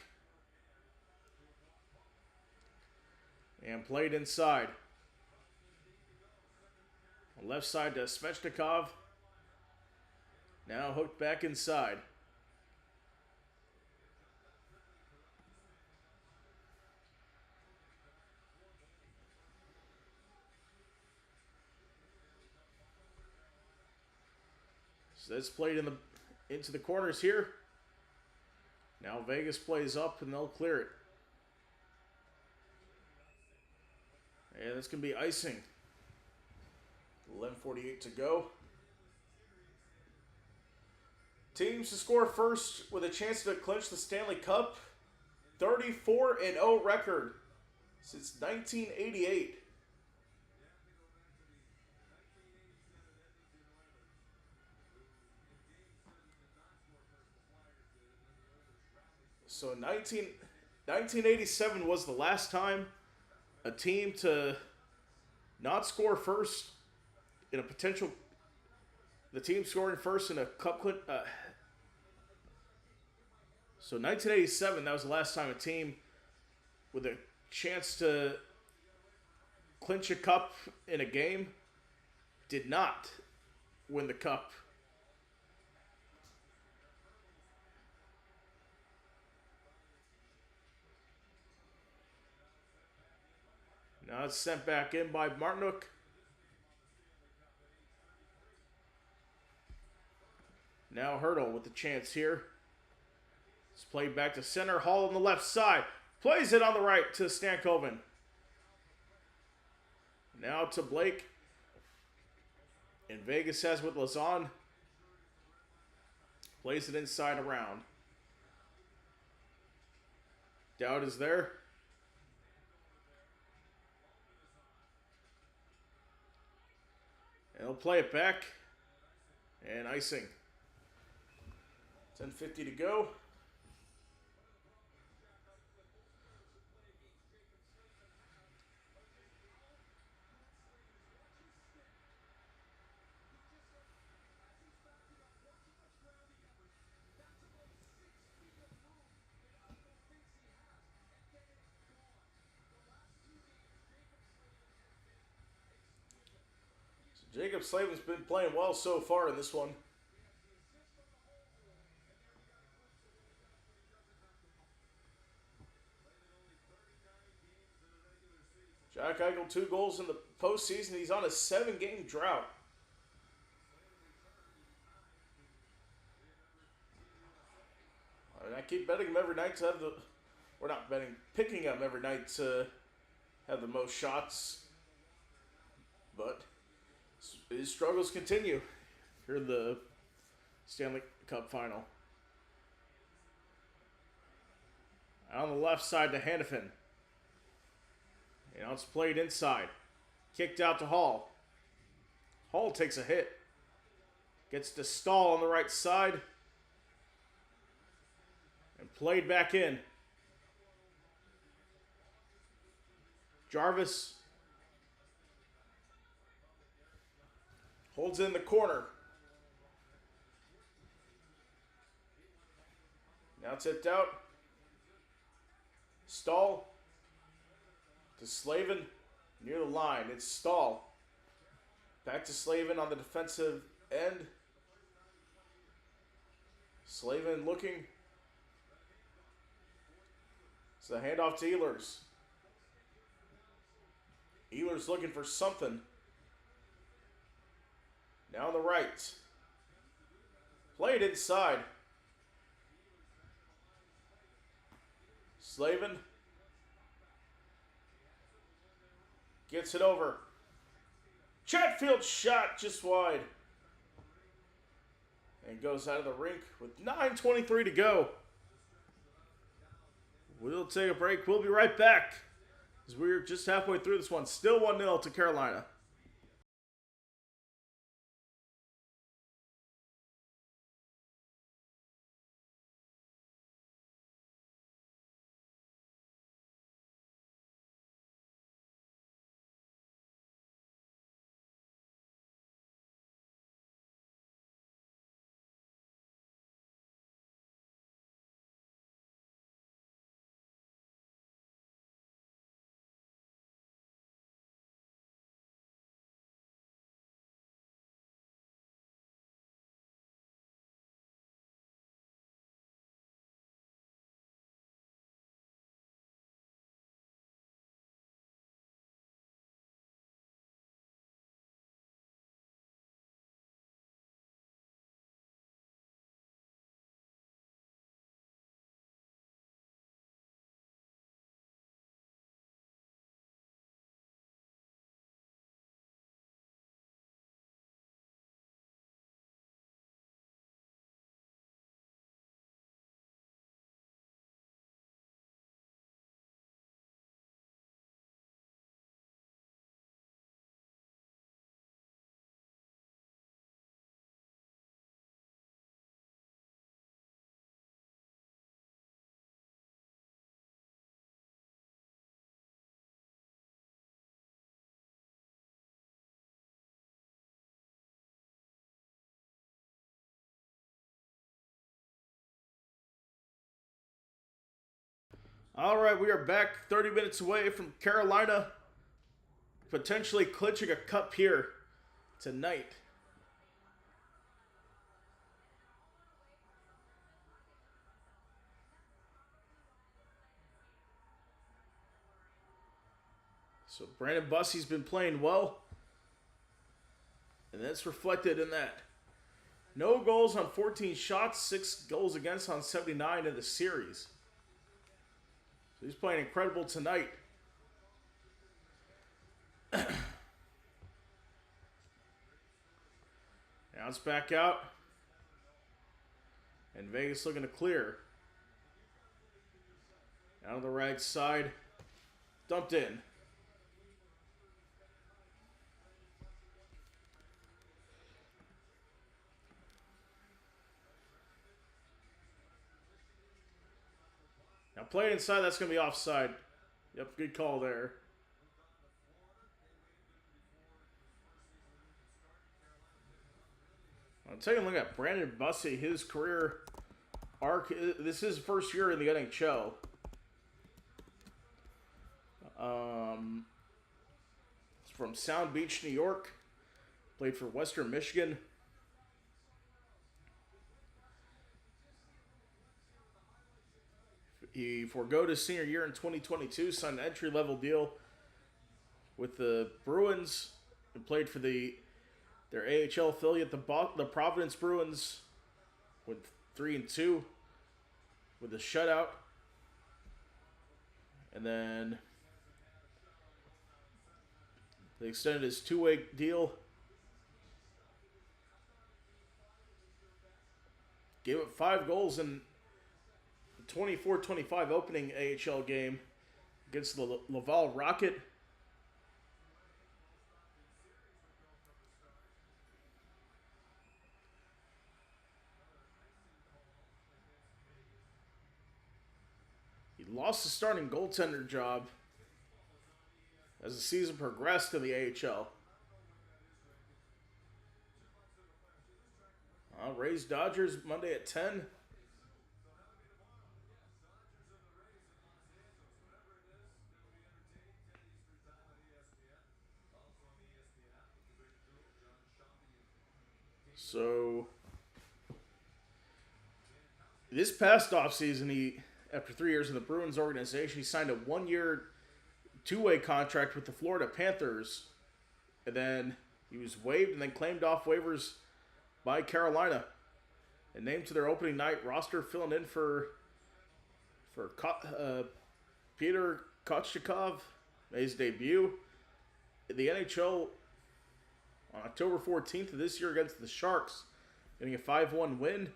S1: And played inside. On the left side to Svechnikov. Now hooked back inside. So that's played into the corners here. Now Vegas plays up and they'll clear it. And that's going to be icing. 11:48 to go. Teams to score first with a chance to clinch the Stanley Cup. 34-0 record since 1988. So 1987 was the last time a team to not score first in a potential, the team scoring first in a cup. So 1987, that was the last time a team with a chance to clinch a cup in a game did not win the cup. Now it's sent back in by Martinook. Now Hurdle with the chance here. It's played back to center. Hall on the left side. Plays it on the right to Stankoven. Now to Blake. And Vegas has with Lazan. Plays it inside around. Dowd is there. And he'll play it back. And icing. 10:50 to go. Jacob Slavin's been playing well so far in this one. Jack Eichel, 2 goals in the postseason. He's on a 7-game drought. I keep betting him every night to have the... We're not betting, picking him every night to have the most shots. But his struggles continue here in the Stanley Cup final. On the left side to Hannafin. And now it's played inside. Kicked out to Hall. Hall takes a hit. Gets to Stahl on the right side. And played back in. Jarvis holds in the corner. Now tipped out. Stahl to Slavin near the line. It's Stahl. Back to Slavin on the defensive end. Slavin looking. It's a handoff to Ehlers. Ehlers looking for something. Now on the right. Played inside. Slavin gets it over. Chatfield shot just wide. And goes out of the rink with 9:23 to go. We'll take a break. We'll be right back. As we're just halfway through this one. Still 1-0 to Carolina. All right, we are back 30 minutes away from Carolina potentially clinching a cup here tonight. So Brandon Bussey's been playing well, and that's reflected in that. No goals on 14 shots, 6 goals against on 79 in the series. So he's playing incredible tonight. Now it's back out. And Vegas looking to clear. Out on the right side. Dumped in. Now playing inside, that's going to be offside. Yep, good call there. I'm taking a look at Brandon Bussey, his career arc. This is his first year in the NHL. It's from Sound Beach, New York. Played for Western Michigan. He forgoed his senior year in 2022, signed an entry-level deal with the Bruins, and played for their AHL affiliate, the Providence Bruins, with 3-2 with a shutout. And then they extended his two-way deal. Gave up 5 goals in 24-25 opening AHL game against the Laval Rocket. He lost the starting goaltender job as the season progressed in the AHL. Rays Dodgers Monday at 10. So, this past offseason, after 3 years in the Bruins organization, he signed a 1-year two-way contract with the Florida Panthers. And then he was waived and then claimed off waivers by Carolina. And named to their opening night roster, filling in for Peter Kochetkov, made his debut in the NHL on October 14th of this year against the Sharks, getting a 5-1 win.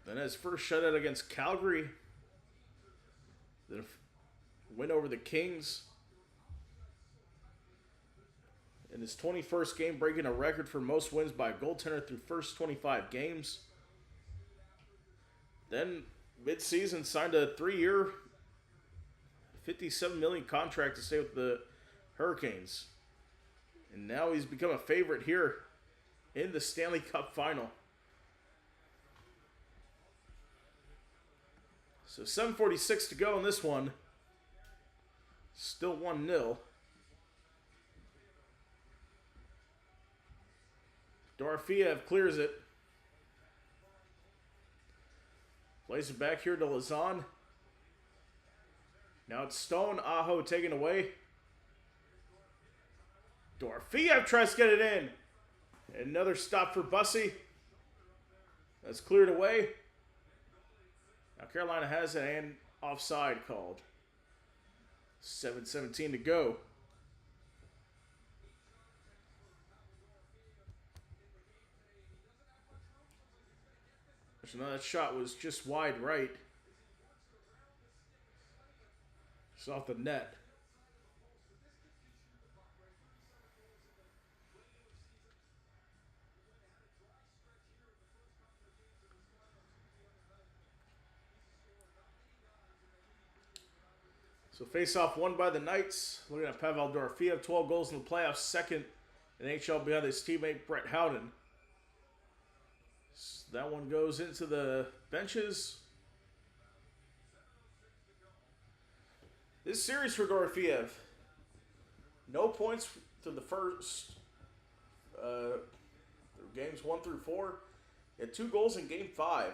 S1: Then his first shutout against Calgary. Then a win over the Kings. In his 21st game, breaking a record for most wins by a goaltender through first 25 games. Then, mid-season, signed a 3-year, $57 million contract to stay with the Hurricanes. And now he's become a favorite here in the Stanley Cup final. So 7:46 to go in this one. Still 1-0. Dorofeev clears it. Plays it back here to Lazan. Now it's Stone. Aho taken away. Dorofeev tries to get it in. Another stop for Bussey. That's cleared away. Now Carolina has an offside called. 7:17 to go. So now that shot was just wide right. Just off the net. So face-off won by the Knights. Looking at Pavel Dorofeev, 12 goals in the playoffs, second in NHL behind his teammate Brett Howden. So that one goes into the benches. This series for Dorofeev, no points to the first games 1 through 4. He had 2 goals in game 5.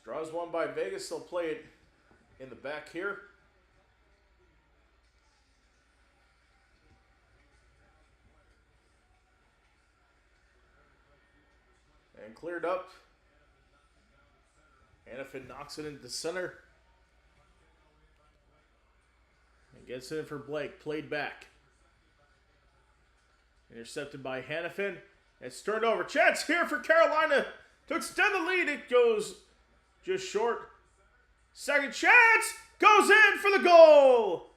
S1: Draws one by Vegas. They'll play it in the back here. And cleared up. Hannafin knocks it into center. And gets it in for Blake. Played back. Intercepted by Hannafin. It's turned over. Chance here for Carolina to extend the lead. It goes just short. Second chance goes in for the goal.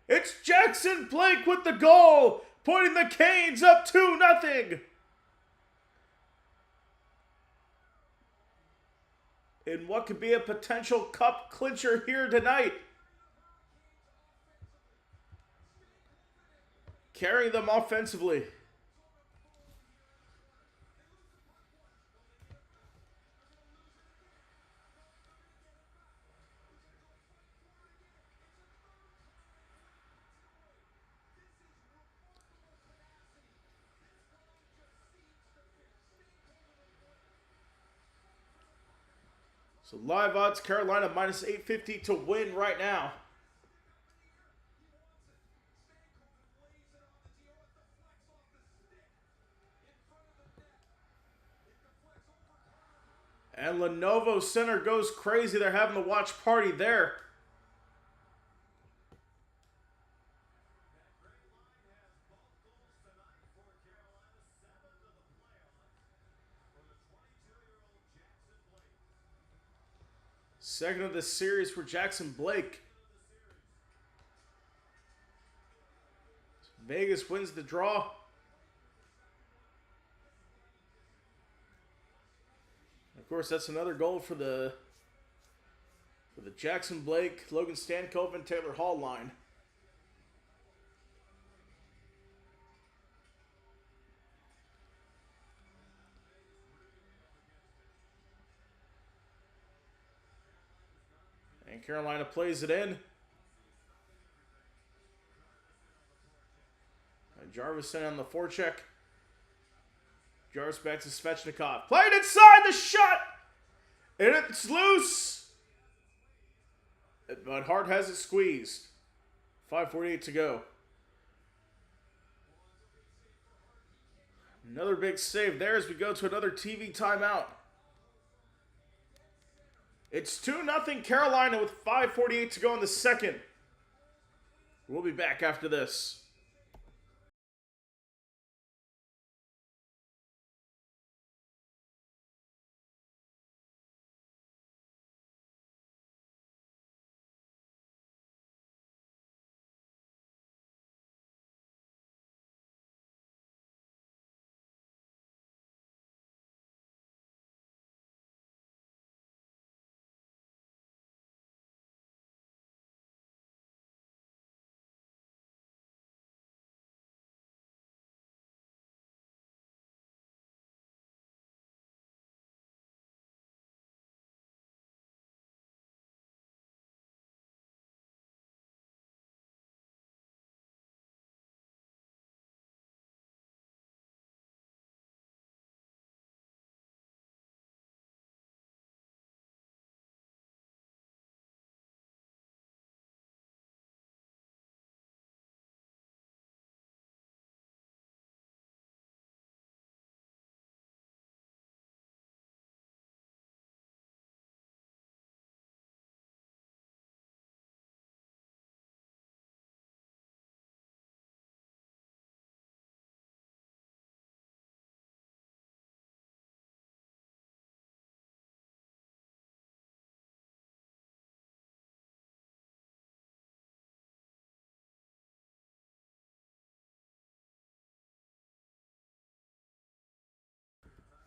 S1: It's Jackson Blake with the goal, putting the Canes up 2-0. In what could be a potential cup clincher here tonight. Carrying them offensively. So live odds, Carolina minus 850 to win right now. And Lenovo Center goes crazy. They're having a watch party there. Second of the series for Jackson Blake. Vegas wins the draw. Of course, that's another goal for the Jackson Blake, Logan Stankov, and Taylor Hall line. And Carolina plays it in. Jarvis sending on the forecheck. Jarvis back to Svechnikov. Played inside the shot! And it's loose! But Hart has it squeezed. 5:48 to go. Another big save there as we go to another TV timeout. It's 2-0 Carolina with 5:48 to go in the second. We'll be back after this.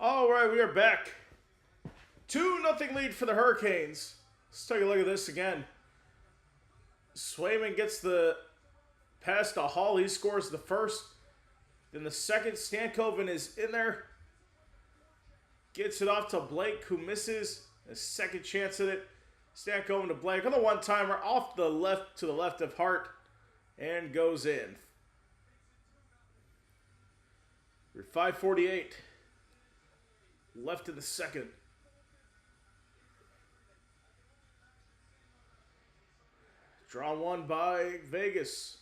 S1: All right, we are back. 2-0 lead for the Hurricanes. Let's take a look at this again. Swayman gets the pass to Hall. He scores the first. Then the second, Stankoven is in there. Gets it off to Blake, who misses. A second chance at it. Stankoven to Blake on the one-timer off the left to the left of Hart. And goes in. We're 5:48. Left in the second. Draw one by Vegas.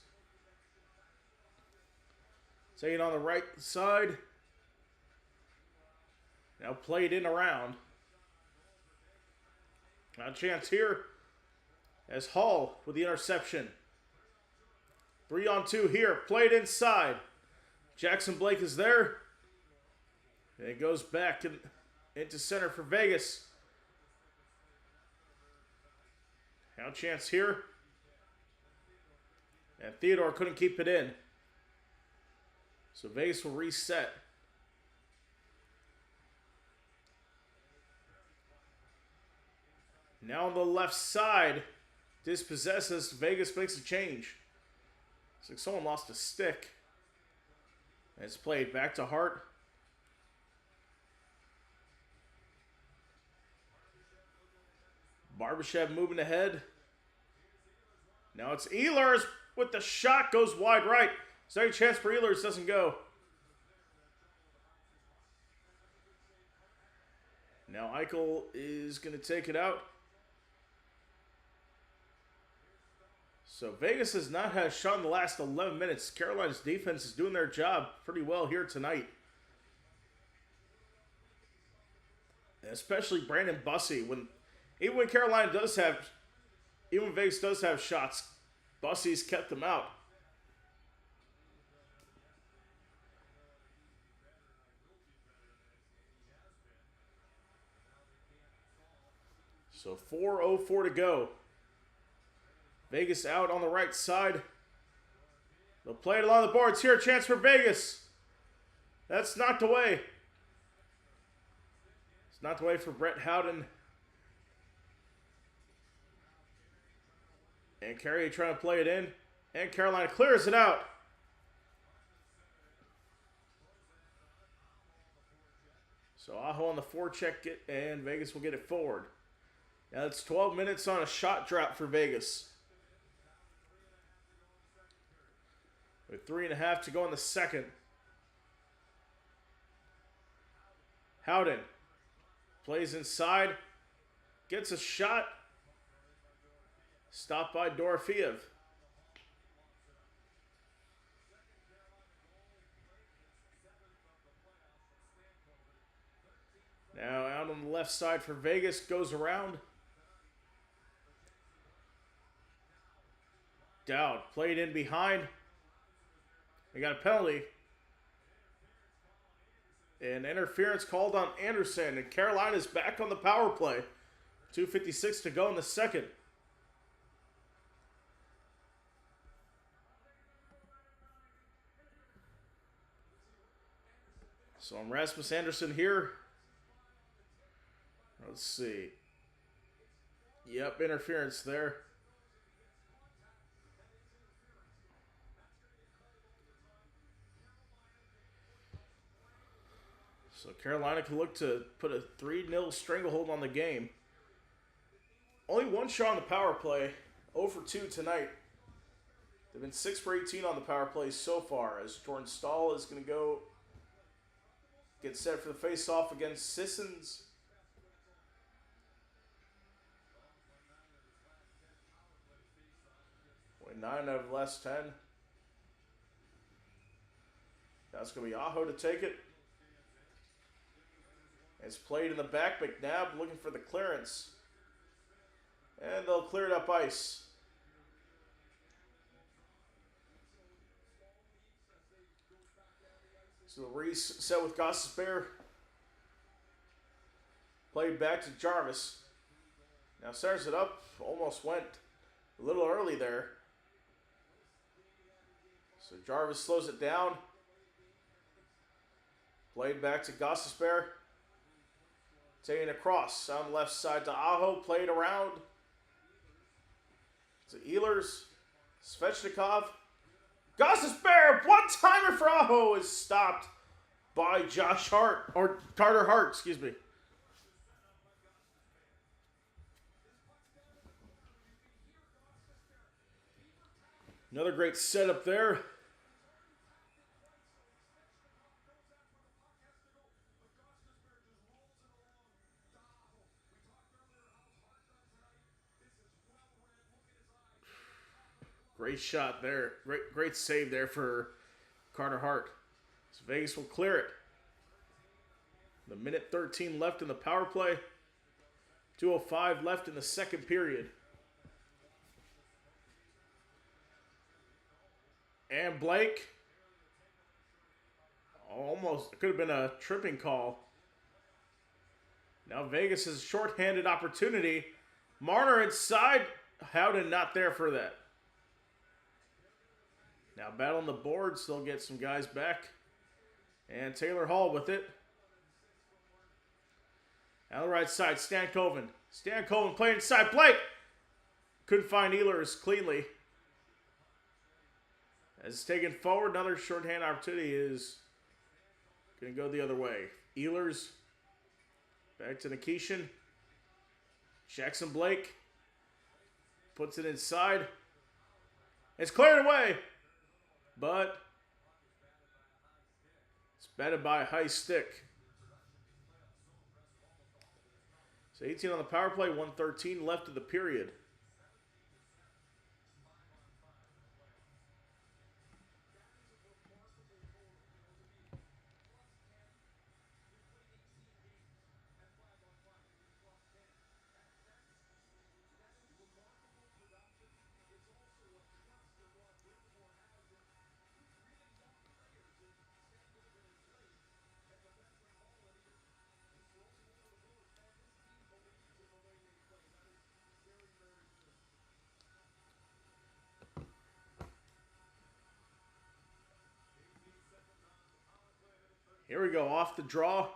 S1: Taking on the right side. Now played in around. Now a chance here as Hall with the interception. 3-on-2 here. Played inside. Jackson Blake is there. And it goes back into center for Vegas. Now chance here. And Theodore couldn't keep it in. So Vegas will reset. Now on the left side, dispossesses. Vegas makes a change. It's like someone lost a stick. And it's played back to Hart. Barbashev moving ahead. Now it's Ehlers with the shot. Goes wide right. Second chance for Ehlers. Doesn't go. Now Eichel is going to take it out. So Vegas has not had a shot in the last 11 minutes. Carolina's defense is doing their job pretty well here tonight. And especially Brandon Bussey. Even when Vegas does have shots, Bussey's kept them out. So 4:04 to go. Vegas out on the right side. They'll play it along the boards. Here, a chance for Vegas. That's knocked away. It's knocked away for Brett Howden. And Carey trying to play it in. And Carolina clears it out. So Aho on the forecheck, and Vegas will get it forward. Now it's 12 minutes on a shot drought for Vegas. With 3.5 to go in the second. Howden plays inside. Gets a shot. Stopped by Dorofeev. Now out on the left side for Vegas. Goes around. Dowd played in behind. They got a penalty. And interference called on Anderson. And Carolina's back on the power play. 2:56 to go in the second. So I'm Rasmus Anderson here. Let's see. Yep, interference there. So Carolina can look to put a 3-0 stranglehold on the game. Only one shot on the power play. 0 for 2 tonight. They've been 6 for 18 on the power play so far, as Jordan Stahl is going to go get set for the face-off against Sissons. Only 9 out of the last 10. That's going to be Aho to take it. It's played in the back. McNabb looking for the clearance. And they'll clear it up ice. So Reese set with Gostisbehere. Played back to Jarvis. Now starts it up. Almost went a little early there. So Jarvis slows it down. Played back to Gostisbehere. Taking across on the left side to Aho. Played around to Ehlers. Svechnikov. Gostisbehere, one-timer for Aho is stopped by Josh Hart, or Carter Hart, excuse me. Another great setup there. Great shot there. Great save there for Carter Hart. So Vegas will clear it. The minute 13 left in the power play. 2:05 left in the second period. And Blake. Almost. It could have been a tripping call. Now Vegas has a shorthanded opportunity. Marner inside. Howden not there for that. Now battling the boards, they'll get some guys back. And Taylor Hall with it. On the right side, Stankoven. Stankoven playing inside. Blake! Couldn't find Ehlers cleanly. As it's taken forward, another shorthand opportunity is going to go the other way. Ehlers back to Nikishin. Jackson Blake puts it inside. It's cleared away. But it's batted by a high stick. So 18 on the power play, 1:13 left of the period. Here we go, off the draw.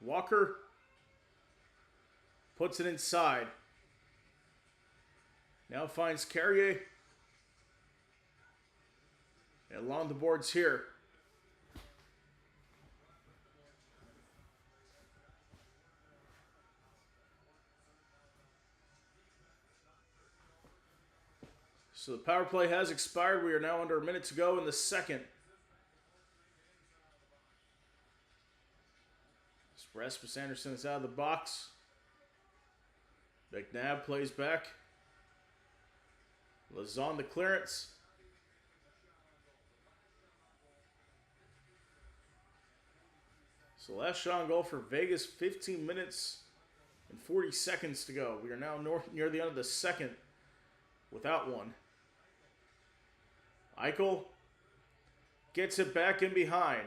S1: Walker puts it inside. Now finds Carrier. And along the boards here. So the power play has expired. We are now under a minute to go in the second. Rasmus Anderson is out of the box. McNabb plays back. Lazon the clearance. So last shot on goal for Vegas, 15 minutes and 40 seconds to go. We are now near the end of the second without one. Eichel gets it back in behind.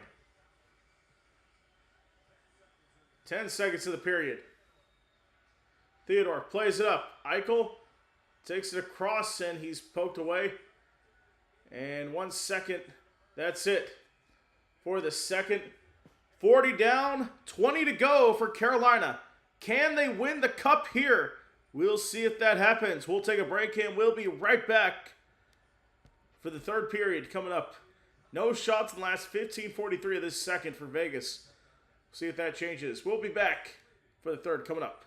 S1: 10 seconds of the period. Theodore plays it up. Eichel takes it across and he's poked away. And 1 second. That's it for the second. 40 down, 20 to go for Carolina. Can they win the cup here? We'll see if that happens. We'll take a break and we'll be right back for the third period coming up. No shots in the last 15:43 of this second for Vegas. See if that changes. We'll be back for the third coming up.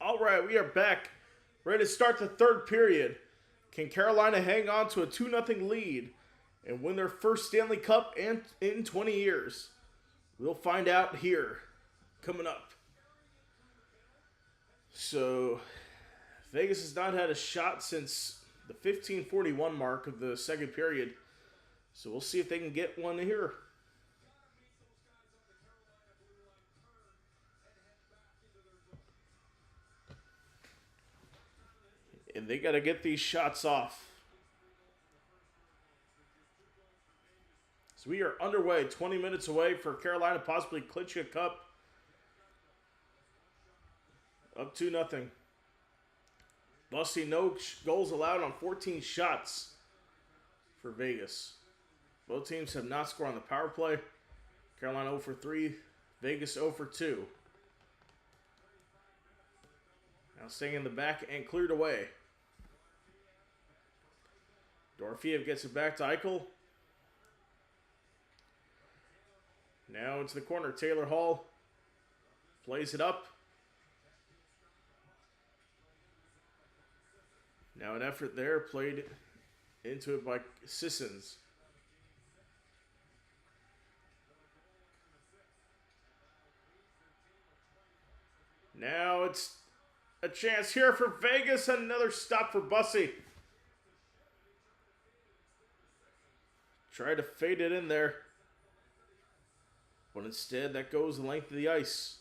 S1: All right, we are back, ready to start the third period. Can Carolina hang on to a 2-0 lead and win their first Stanley Cup in 20 years? We'll find out here, coming up. So, Vegas has not had a shot since the 15:41 mark of the second period. So we'll see if they can get one here. And they got to get these shots off. So we are underway, 20 minutes away for Carolina possibly clinching a cup. Up 2-0. Busty, no goals allowed on 14 shots for Vegas. Both teams have not scored on the power play. Carolina 0 for 3, Vegas 0 for 2. Now staying in the back and cleared away. Dorofeev gets it back to Eichel. Now into the corner. Taylor Hall plays it up. Now an effort there, played into it by Sissons. Now it's a chance here for Vegas. Another stop for Bussy. Try to fade it in there. But instead, that goes the length of the ice.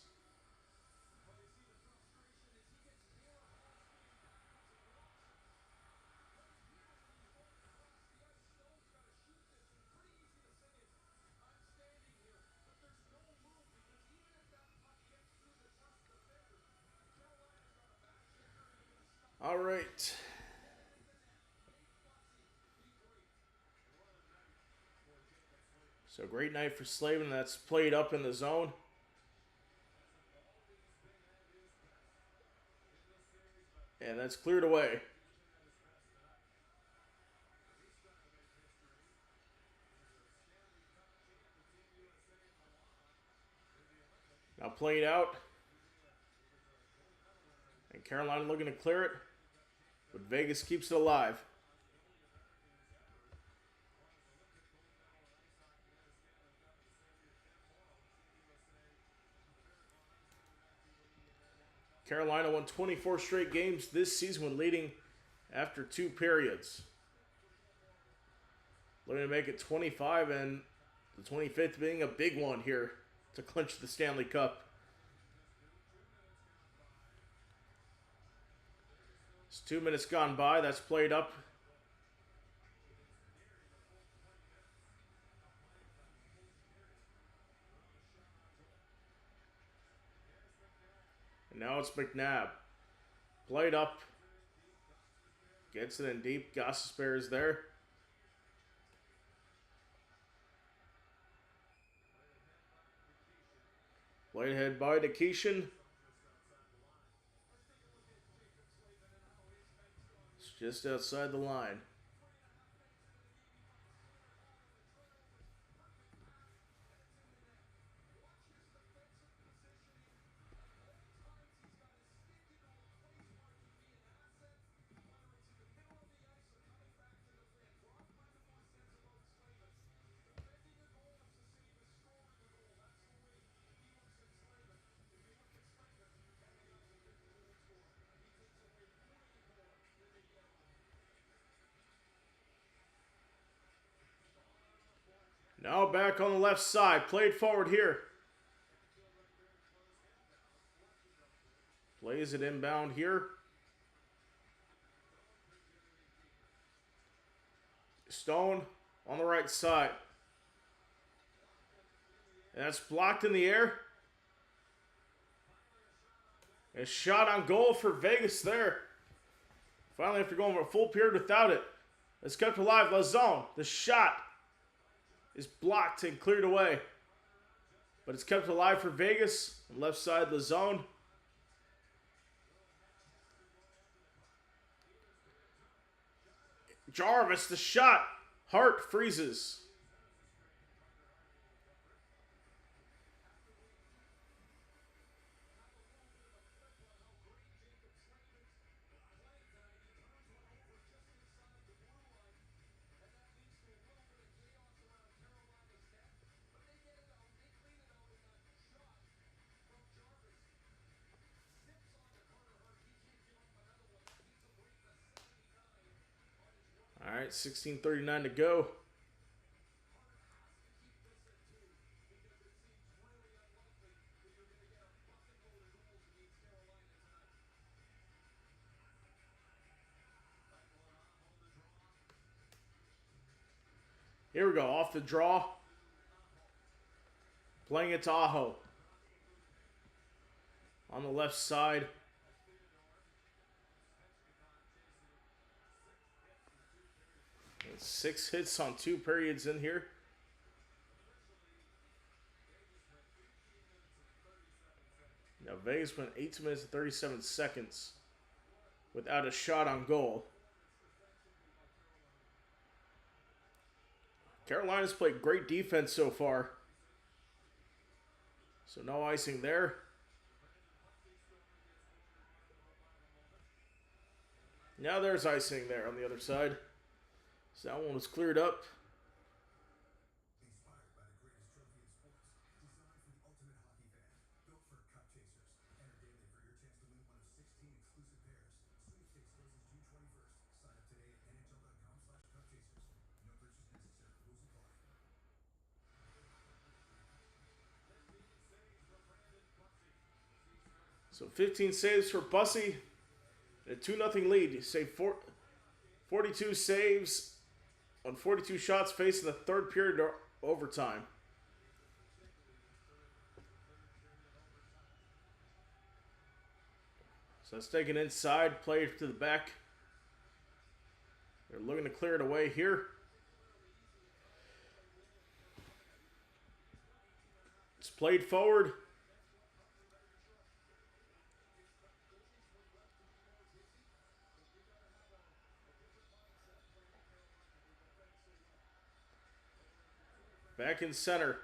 S1: All right. So great night for Slavin. That's played up in the zone. And that's cleared away. Now played out. And Carolina looking to clear it. But Vegas keeps it alive. Carolina won 24 straight games this season when leading after 2 periods. Looking to make it 25, and the 25th being a big one here to clinch the Stanley Cup. It's 2 minutes gone by. That's played up. And now it's McNabb. Played up. Gets it in deep. Gostisbehere is there. Played ahead by Nikishin. It's just outside the line. Now back on the left side. Played forward here. Plays it inbound here. Stone on the right side. And that's blocked in the air. A shot on goal for Vegas there. Finally, after going for a full period without it, it's kept alive. Lazone, the shot is blocked and cleared away. But it's kept alive for Vegas. Left side, Lazone. Jarvis, the shot. Hart freezes. right, 16:39 to go. Here we go, off the draw. Playing it to Aho. On the left side. And 6 hits on 2 periods in here. Now Vegas went 8 minutes and 37 seconds without a shot on goal. Carolina's played great defense so far. So no icing there. Now there's icing there on the other side. So that one was cleared up. So 15 saves for Bussy. A 2-0 lead. You save 42 saves on 42 shots facing the third period overtime. So it's taken inside, played to the back. They're looking to clear it away here. It's played forward. Back in center.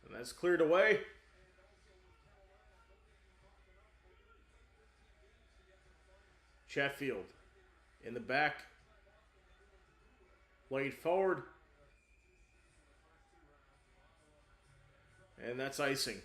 S1: And that's cleared away. Sheffield in the back. Played forward. And that's icing.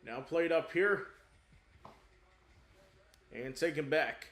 S1: Now played up here. And taken back.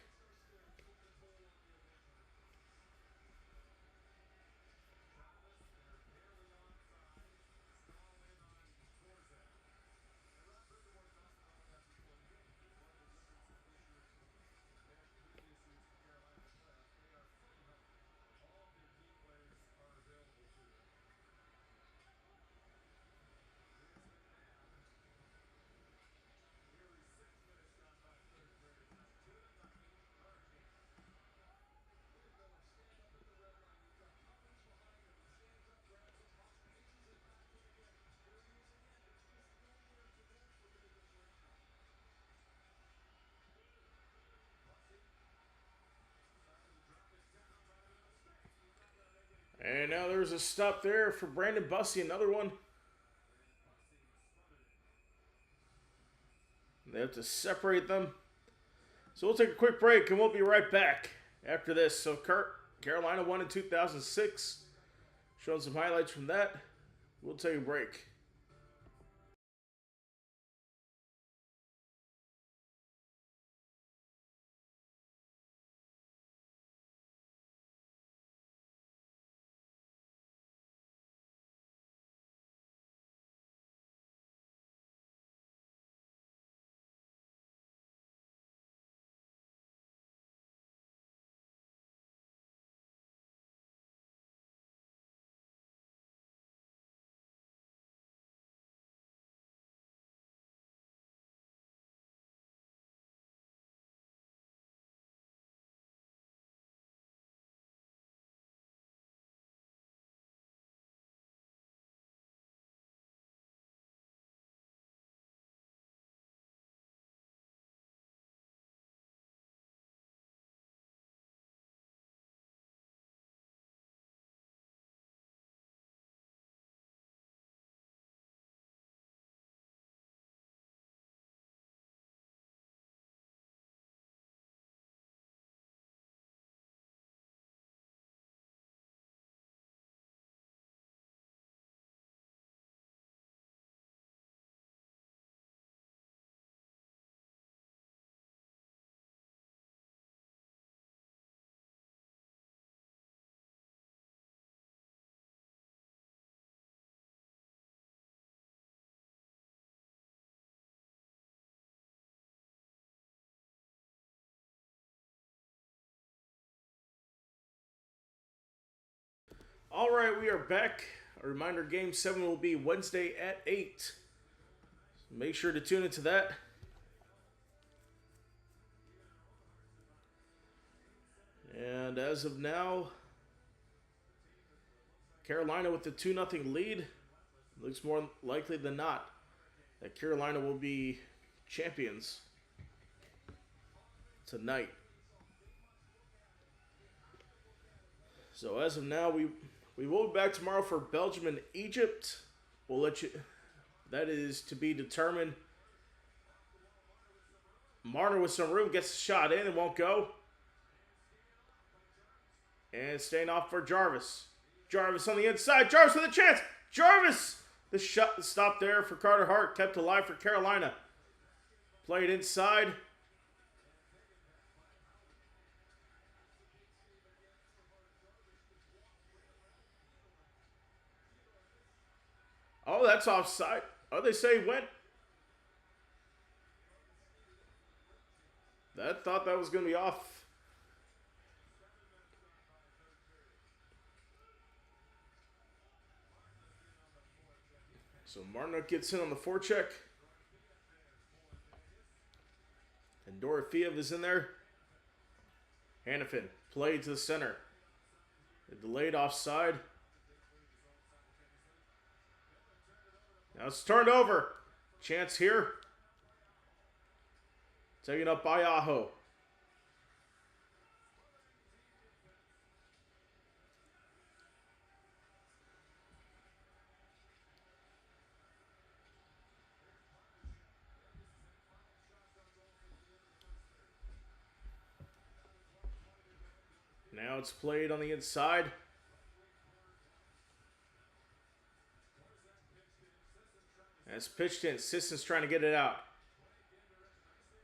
S1: And now there's a stop there for Brandon Bussy, another one. They have to separate them. So we'll take a quick break and we'll be right back after this. So Carolina won in 2006. Showing some highlights from that. We'll take a break. All right, we are back. A reminder, Game 7 will be Wednesday at 8. So make sure to tune into that. And as of now, Carolina with the 2-0 lead. Looks more likely than not that Carolina will be champions tonight. So as of now, we will be back tomorrow for Belgium and Egypt. We'll let you. That is to be determined. Marner with some room gets a shot in and won't go. And staying off for Jarvis. Jarvis on the inside. Jarvis with a chance. Jarvis! The shot stop there for Carter Hart. Kept alive for Carolina. Played inside. Oh, that's offside. Oh, they say went. That thought that was going to be off. So Martinook gets in on the forecheck. And Dorofeev is in there. Hannafin played to the center. The delayed offside. Now it's turned over. Chance here. Taken up by Aho. Now it's played on the inside. As pitched in, Sisson's trying to get it out.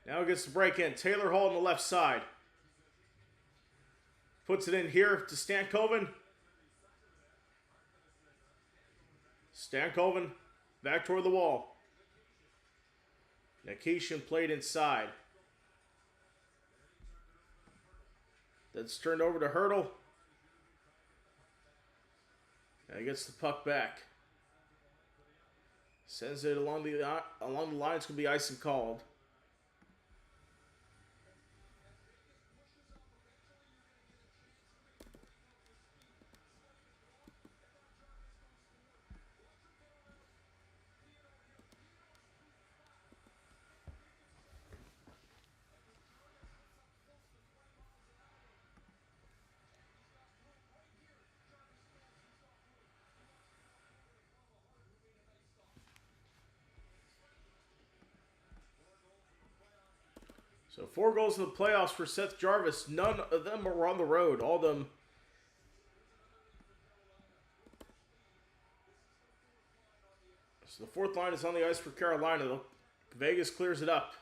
S1: Now gets the break in. Taylor Hall on the left side. Puts it in here to Stankoven. Stankoven back toward the wall. Nikishin played inside. That's turned over to Hurdle. And he gets the puck back. Sends it along the line. It's going to be icing called. So 4 goals in the playoffs for Seth Jarvis. None of them were on the road. All of them. So the 4th line is on the ice for Carolina. Vegas clears it up.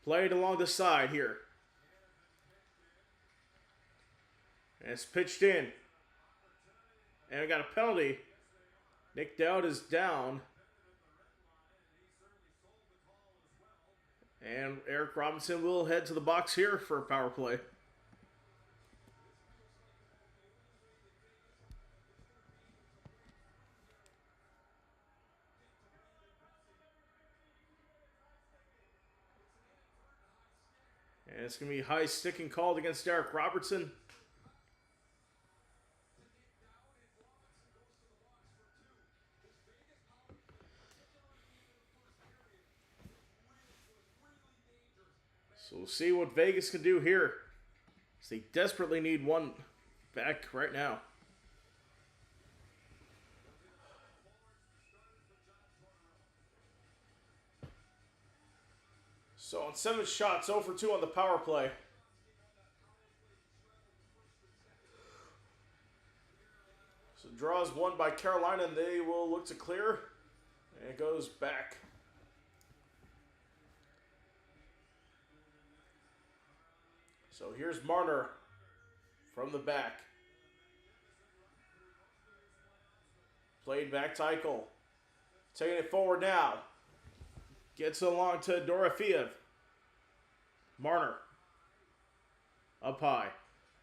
S1: Played along the side here. And it's pitched in. And we got a penalty. Nick Dowd is down. And Eric Robinson will head to the box here for a power play. And it's going to be high sticking called against Eric Robertson. So we'll see what Vegas can do here. So they desperately need one back right now. So on 7 shots, 0 for 2 on the power play. So draw is won by Carolina, and they will look to clear. And it goes back. So here's Marner from the back. Played back to Eichel. Taking it forward now. Gets along to Dorofeev. Marner. Up high.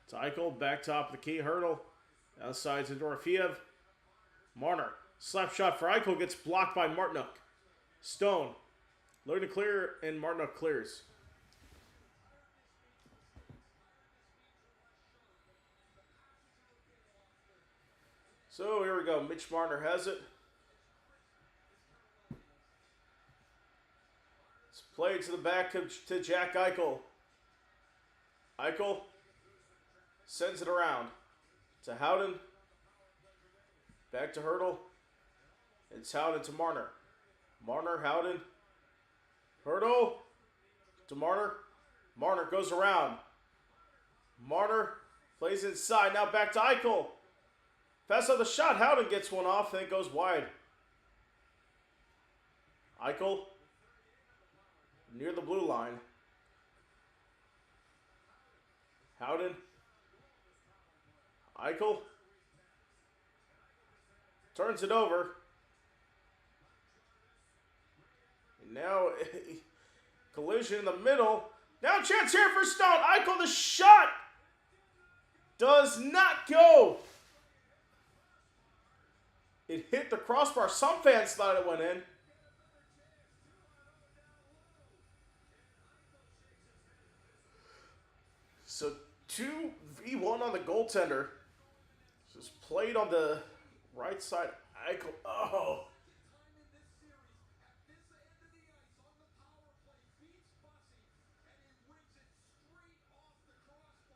S1: To Eichel. Back top of the key. Hurdle. Outside to Dorofiev. Marner. Slap shot for Eichel. Gets blocked by Martinook. Stone. Looking to clear, and Martinook clears. So here we go. Mitch Marner has it. It's played to the back to Jack Eichel. Eichel sends it around to Howden. Back to Hurdle. It's Howden to Marner. Marner, Howden. Hurdle to Marner. Marner goes around. Marner plays inside. Now back to Eichel. Pass on the shot. Howden gets one off, then it goes wide. Eichel near the blue line. Howden. Eichel turns it over. And now collision in the middle. Now chance here for Stone. Eichel, the shot does not go. It hit the crossbar. Some fans thought it went in. So 2v1 on the goaltender. This is played on the right side. Eichel. Oh.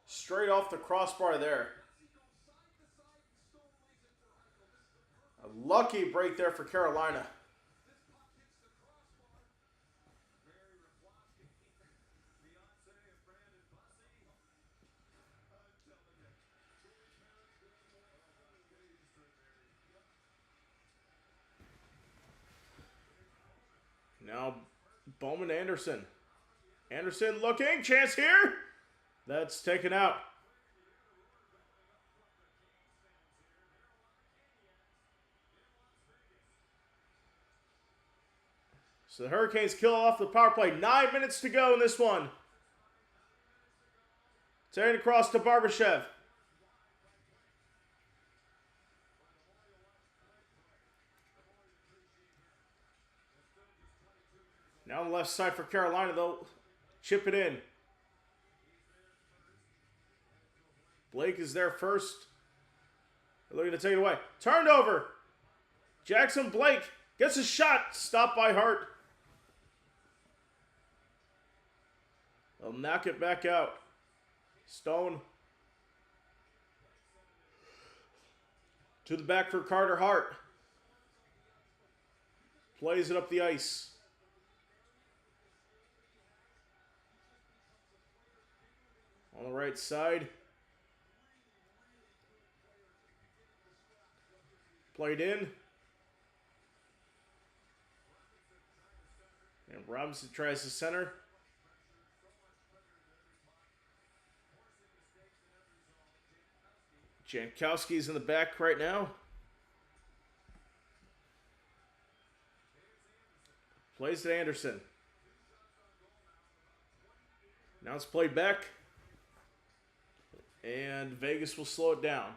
S1: Straight off the crossbar there. A lucky break there for Carolina. Now Bowman Anderson. Anderson looking. Chance here. That's taken out. So the Hurricanes kill off the power play. 9 minutes to go in this one. Tearing across to Barbashev. Now on the left side for Carolina, they'll chip it in. Blake is there first. They're looking to take it away. Turned over. Jackson Blake gets a shot. Stopped by Hart. They'll knock it back out. Stone. To the back for Carter Hart. Plays it up the ice. On the right side. Played in. And Robinson tries to center. Jankowski's in the back right now. Plays to Anderson. Now it's played back. And Vegas will slow it down.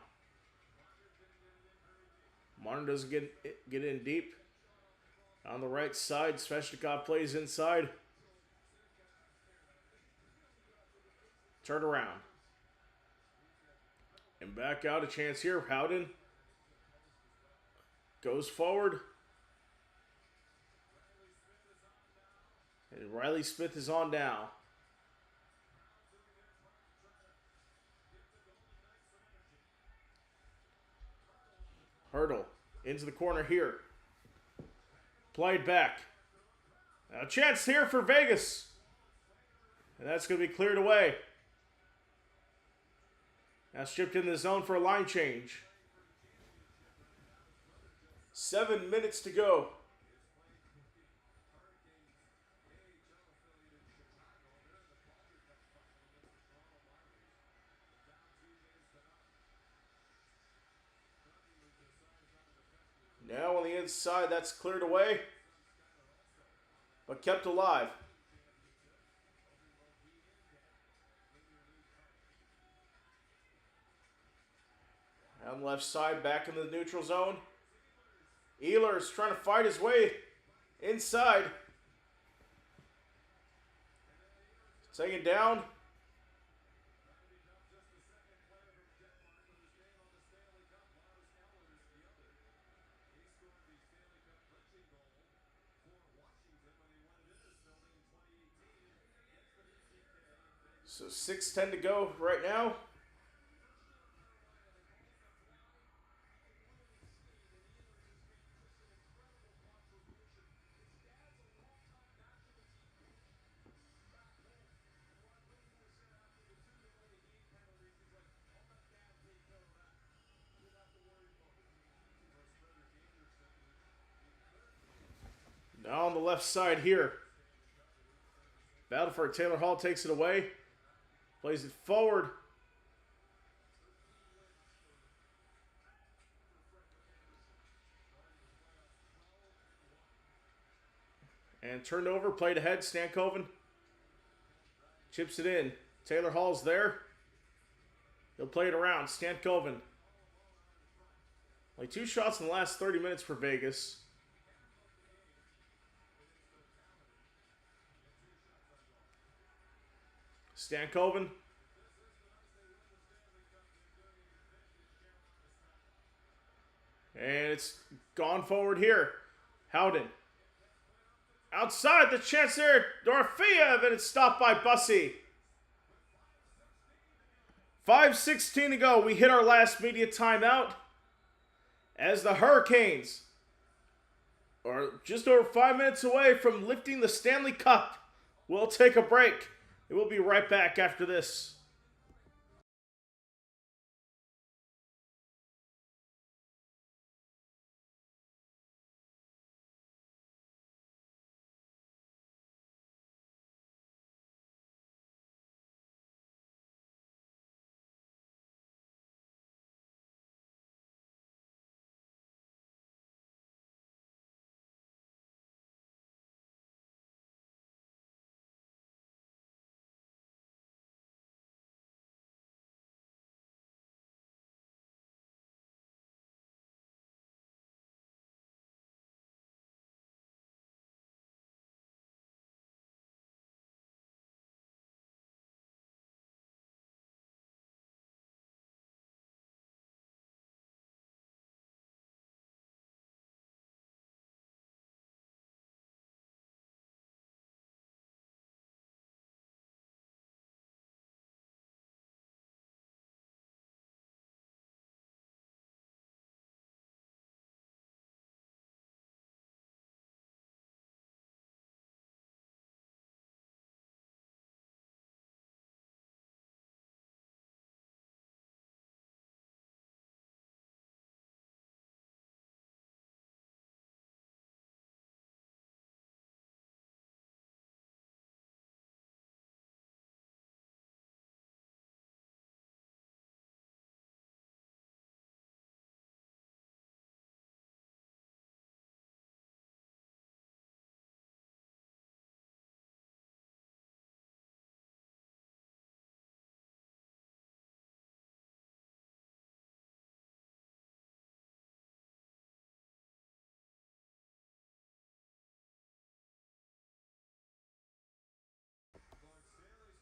S1: Martin doesn't get in deep. On the right side, Sveshnikov plays inside. Turn around. And back out, a chance here. Howden goes forward. And Riley Smith is on now. Hurdle into the corner here. Played back. Now a chance here for Vegas. And that's going to be cleared away. Now shipped in the zone for a line change. 7 minutes to go. Now on the inside, that's cleared away, but kept alive. On the left side, back in the neutral zone. Ehlers trying to fight his way inside. Taken down. So 6:10 to go right now. Now on the left side here. Battle for Taylor Hall takes it away. Plays it forward. And turned over, played ahead, Stankoven. Chips it in. Taylor Hall's there. He'll play it around. Stankoven. Like 2 shots in the last 30 minutes for Vegas. Stankoven. And it's gone forward here. Howden. Outside, the chance there, Dorofeev, and it's stopped by Bussy. 5:16 to go. We hit our last media timeout as the Hurricanes are just over 5 minutes away from lifting the Stanley Cup. We'll take a break. And we'll be right back after this.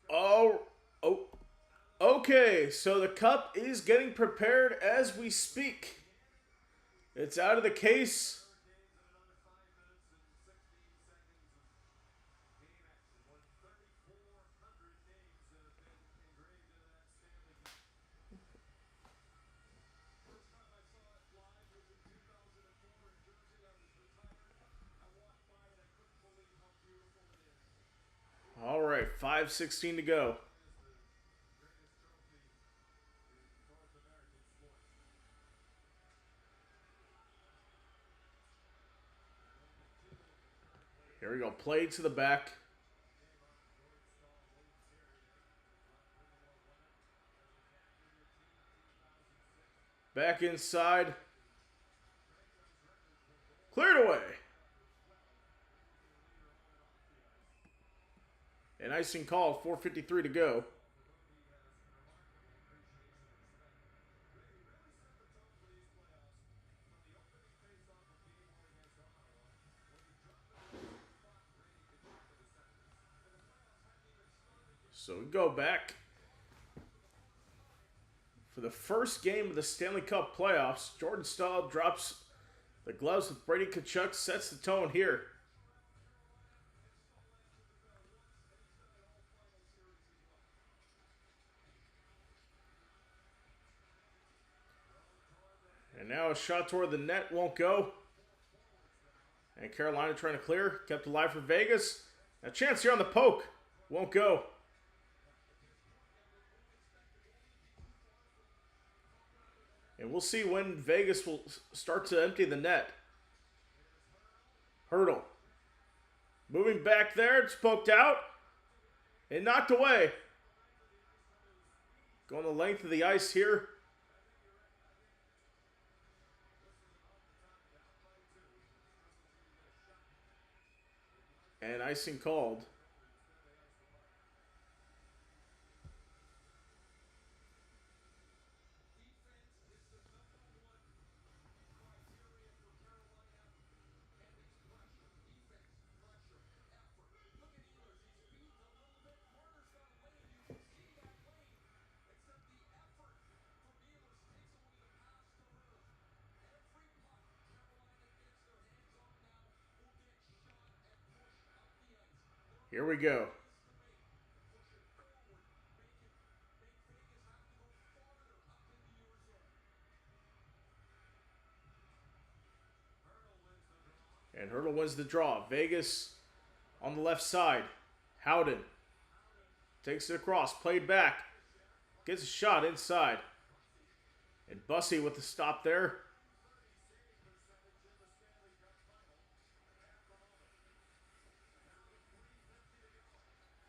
S1: Oh, okay. So the cup is getting prepared as we speak. It's out of the case. All right, 5:16 to go. Here we go. Play to the back. Back inside. Cleared away. An icing call, 4:53 to go. So we go back for the first game of the Stanley Cup playoffs. Jordan Stahl drops the gloves with Brady Tkachuk, sets the tone here. And now a shot toward the net won't go. And Carolina trying to clear. Kept alive for Vegas. A chance here on the poke. Won't go. And we'll see when Vegas will start to empty the net. Hurdle. Moving back there. It's poked out. And knocked away. Going the length of the ice here. And icing called. Here we go. And Hurdle wins the draw. Vegas on the left side. Howden takes it across. Played back. Gets a shot inside. And Bussey with the stop there.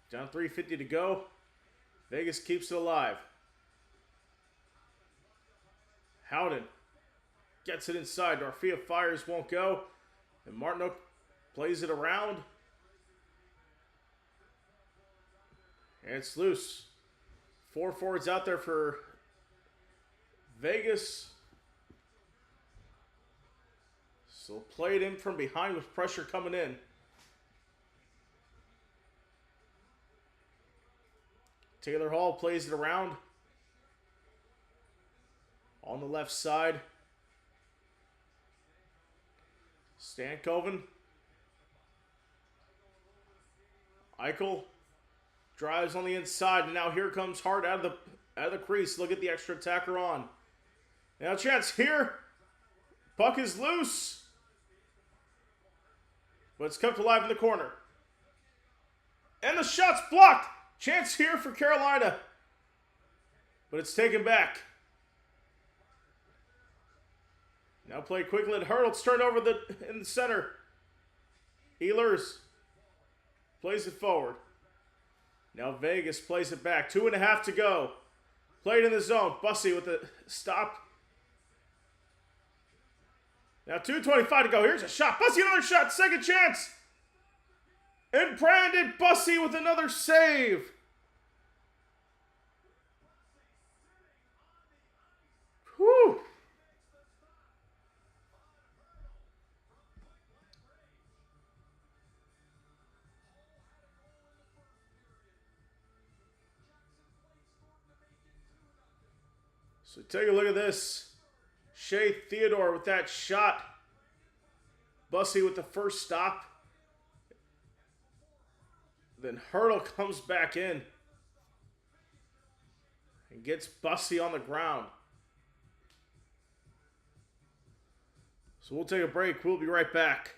S1: Down 3:50 to go. Vegas keeps it alive. Howden gets it inside. Garcia fires, won't go. And Martinook plays it around. And it's loose. 4 forwards out there for Vegas. So played in from behind with pressure coming in. Taylor Hall plays it around. On the left side. Stankoven. Eichel drives on the inside, and now here comes Hart out of the crease. Look at the extra attacker on. Now a chance here. Puck is loose. But it's kept alive in the corner. And the shot's blocked. Chance here for Carolina. But it's taken back. Now played quickly at Hurdle. It's turned over in the center. Ehlers plays it forward. Now Vegas plays it back. 2.5 to go. Played in the zone. Bussey with the stop. Now 2:25 to go. Here's a shot. Bussey another shot. Second chance. And Brandon Bussey with another save. Whew. So take a look at this. Shea Theodore with that shot. Bussey with the first stop. Then Hurdle comes back in and gets Bussey on the ground. So we'll take a break. We'll be right back.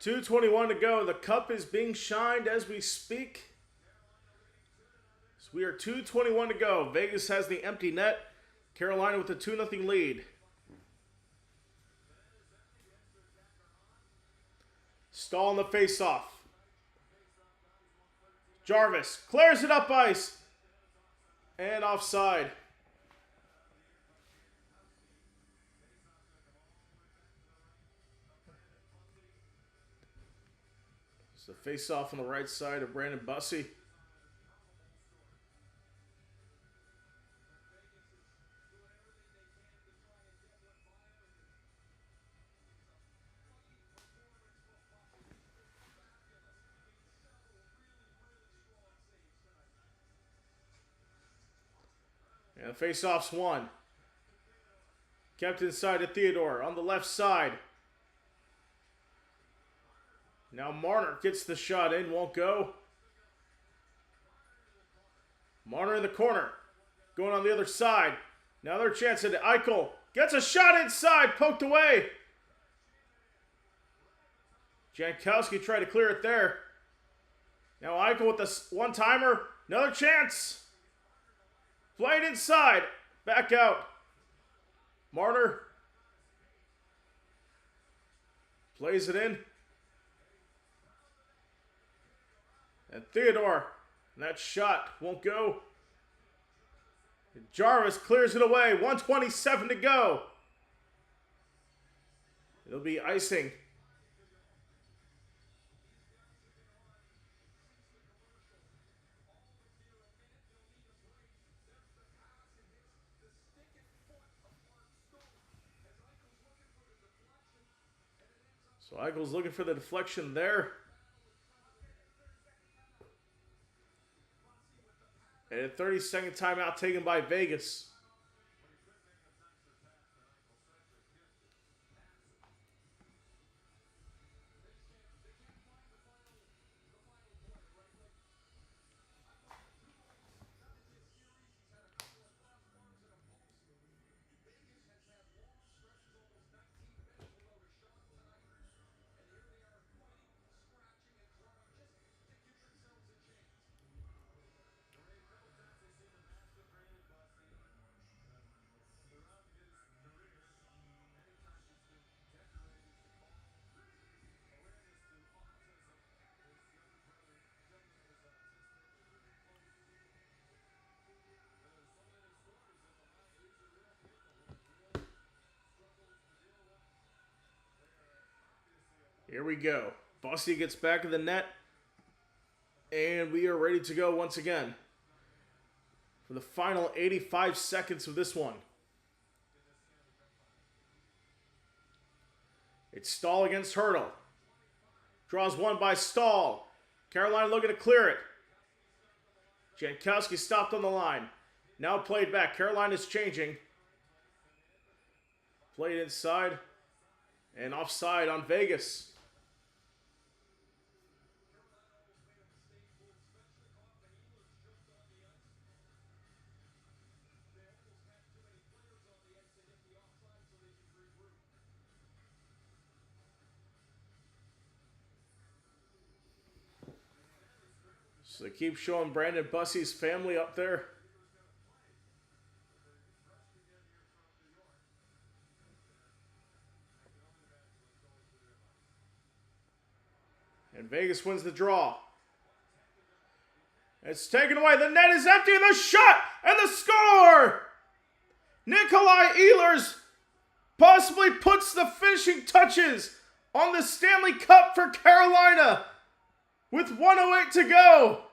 S1: 2:21 to go. The cup is being shined as we speak. So we are 2:21 to go. Vegas has the empty net. Carolina with a 2-0 lead. Stahl in the faceoff. Jarvis clears it up ice. And offside. It's the faceoff on the right side of Brandon Bussey. And the faceoff's won. Kept inside to Theodore on the left side. Now Marner gets the shot in, won't go. Marner in the corner. Going on the other side. Now their chance at Eichel. Gets a shot inside, poked away. Jankowski tried to clear it there. Now Eichel with the one-timer. Another chance. Played inside. Back out. Marner. Plays it in. And Theodore. And that shot won't go. And Jarvis clears it away. 1:27 to go. It'll be icing. So Eichel's looking for the deflection there. And a 30-second timeout taken by Vegas. Here we go. Bussey gets back in the net. And we are ready to go once again for the final 85 seconds of this one. It's Stahl against Hurdle. Draws one by Stahl. Carolina looking to clear it. Jankowski stopped on the line. Now played back. Carolina's changing. Played inside. And offside on Vegas. So they keep showing Brandon Bussey's family up there. And Vegas wins the draw. It's taken away. The net is empty. The shot and the score! Nikolai Ehlers possibly puts the finishing touches on the Stanley Cup for Carolina with 1:08 to go.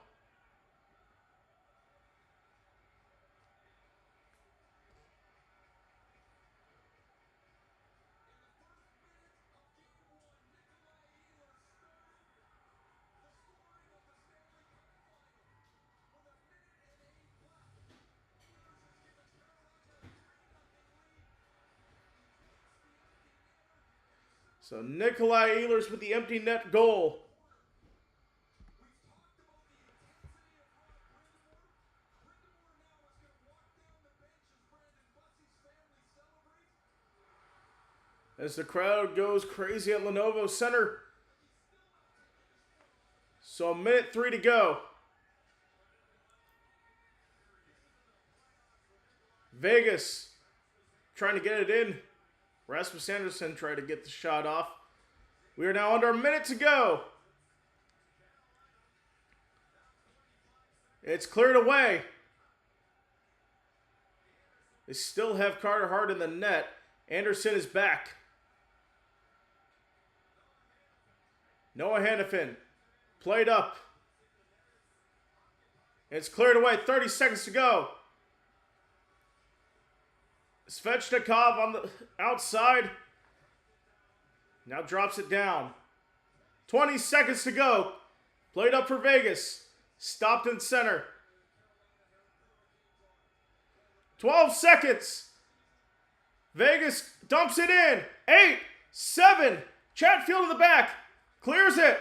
S1: So Nikolai Ehlers with the empty net goal. As the crowd goes crazy at Lenovo Center. So 1:03 to go. Vegas trying to get it in. Rasmus Anderson tried to get the shot off. We are now under a minute to go. It's cleared away. They still have Carter Hart in the net. Anderson is back. Noah Hannafin played up. It's cleared away. 30 seconds to go. Svechnikov on the outside. Now drops it down. 20 seconds to go. Played up for Vegas. Stopped in center. 12 seconds. Vegas dumps it in. 8, 7. Chatfield in the back. Clears it.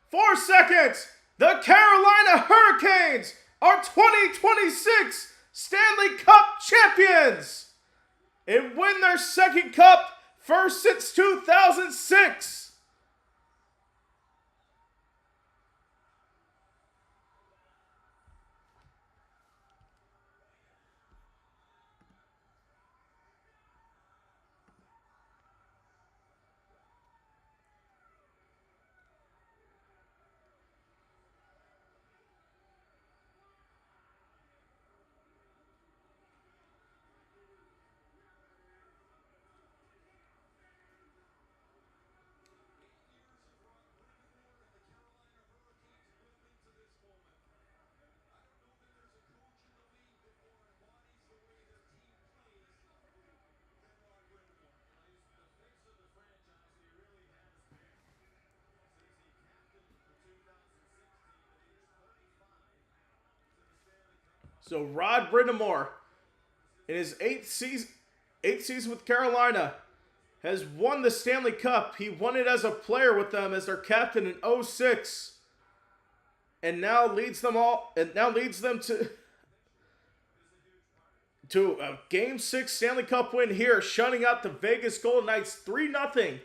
S1: 4 seconds. The Carolina Hurricanes are 2026 Stanley Cup champions and win their second cup, first since 2006. So Rod Brind'Amour, in his eighth season with Carolina, has won the Stanley Cup. He won it as a player with them as their captain in 2006, and now leads them to a Game 6 Stanley Cup win here, shutting out the Vegas Golden Knights 3-0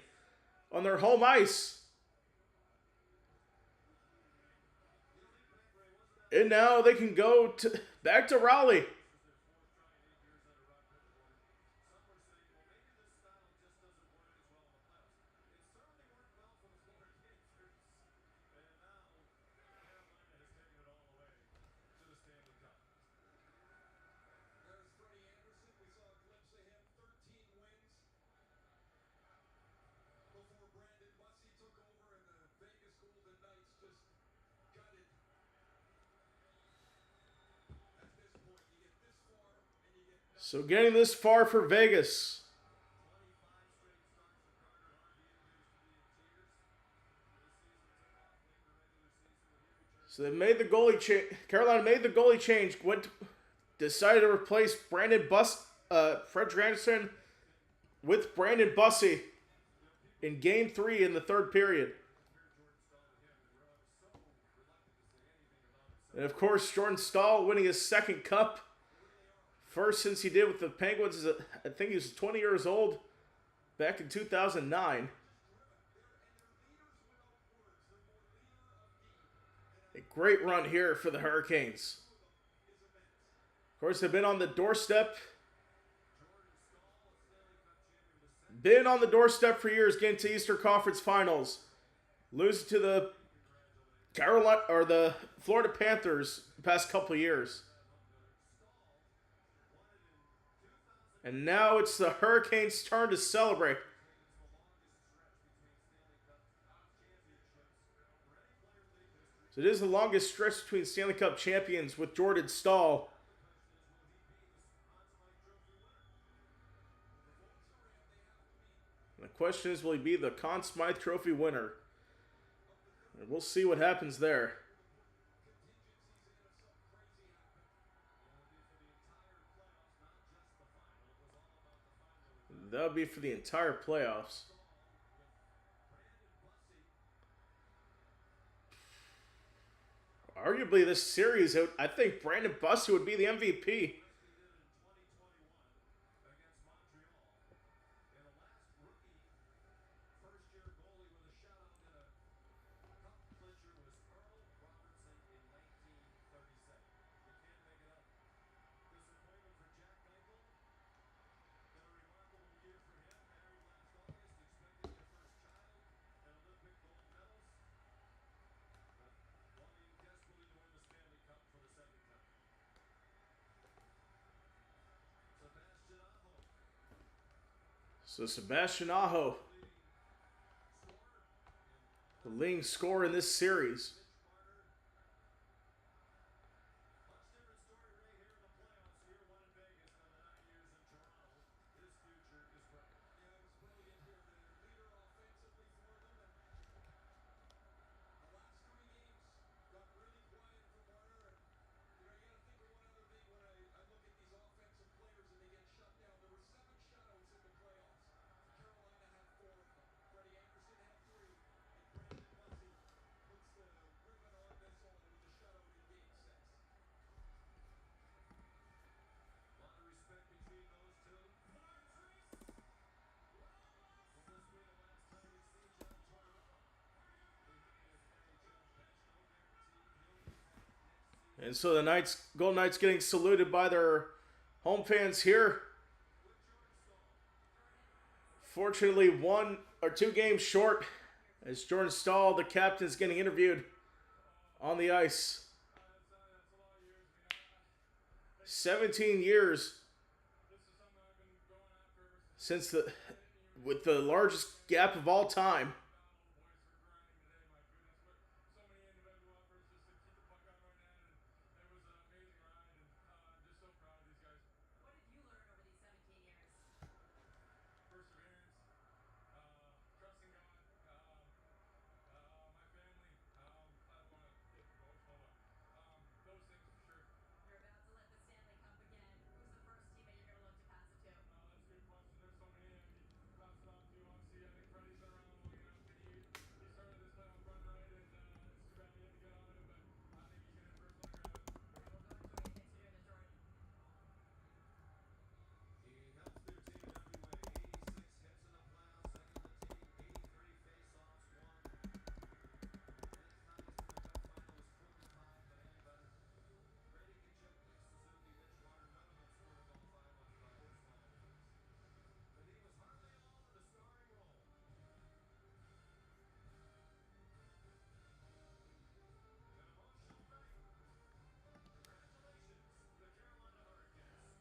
S1: on their home ice. And now they can go back to Raleigh. So getting this far for Vegas. So they made the goalie change. Carolina made the goalie change. Decided to replace Frederick Anderson with Brandon Bussey in Game 3 in the third period. And of course, Jordan Staal winning his second cup. First since he did with the Penguins, I think he was 20 years old back in 2009. A great run here for the Hurricanes. Of course, they've been on the doorstep. Been on the doorstep for years, getting to Eastern Conference Finals. Losing to the Florida Panthers the past couple of years. And now it's the Hurricanes' turn to celebrate. So it is the longest stretch between Stanley Cup champions with Jordan Staal. And the question is, will he be the Conn Smythe Trophy winner? And we'll see what happens there. That would be for the entire playoffs. Arguably, this series, I think Brandon Bussey would be the MVP. So Sebastian Aho, the leading scorer in this series. And so the Golden Knights getting saluted by their home fans here. Fortunately, 1 or 2 games short as Jordan Staal, the captain, is getting interviewed on the ice. 17 years since with the largest gap of all time.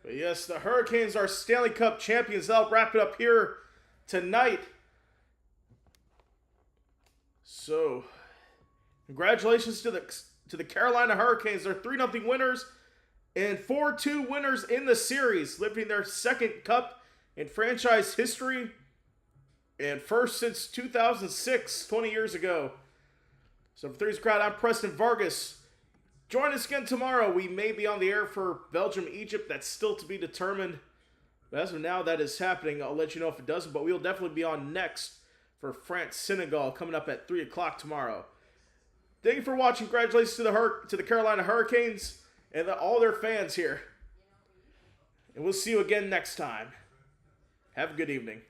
S1: But yes, the Hurricanes are Stanley Cup champions. That'll wrap it up here tonight. So, congratulations to the Carolina Hurricanes. They're 3-0 winners and 4-2 winners in the series, lifting their second cup in franchise history and first since 2006, 20 years ago. So for Three's Crowd, I'm Preston Vargas. Join us again tomorrow. We may be on the air for Belgium, Egypt. That's still to be determined. But as of now, that is happening. I'll let you know if it doesn't. But we'll definitely be on next for France, Senegal, coming up at 3 o'clock tomorrow. Thank you for watching. Congratulations to the Carolina Hurricanes and all their fans here. And we'll see you again next time. Have a good evening.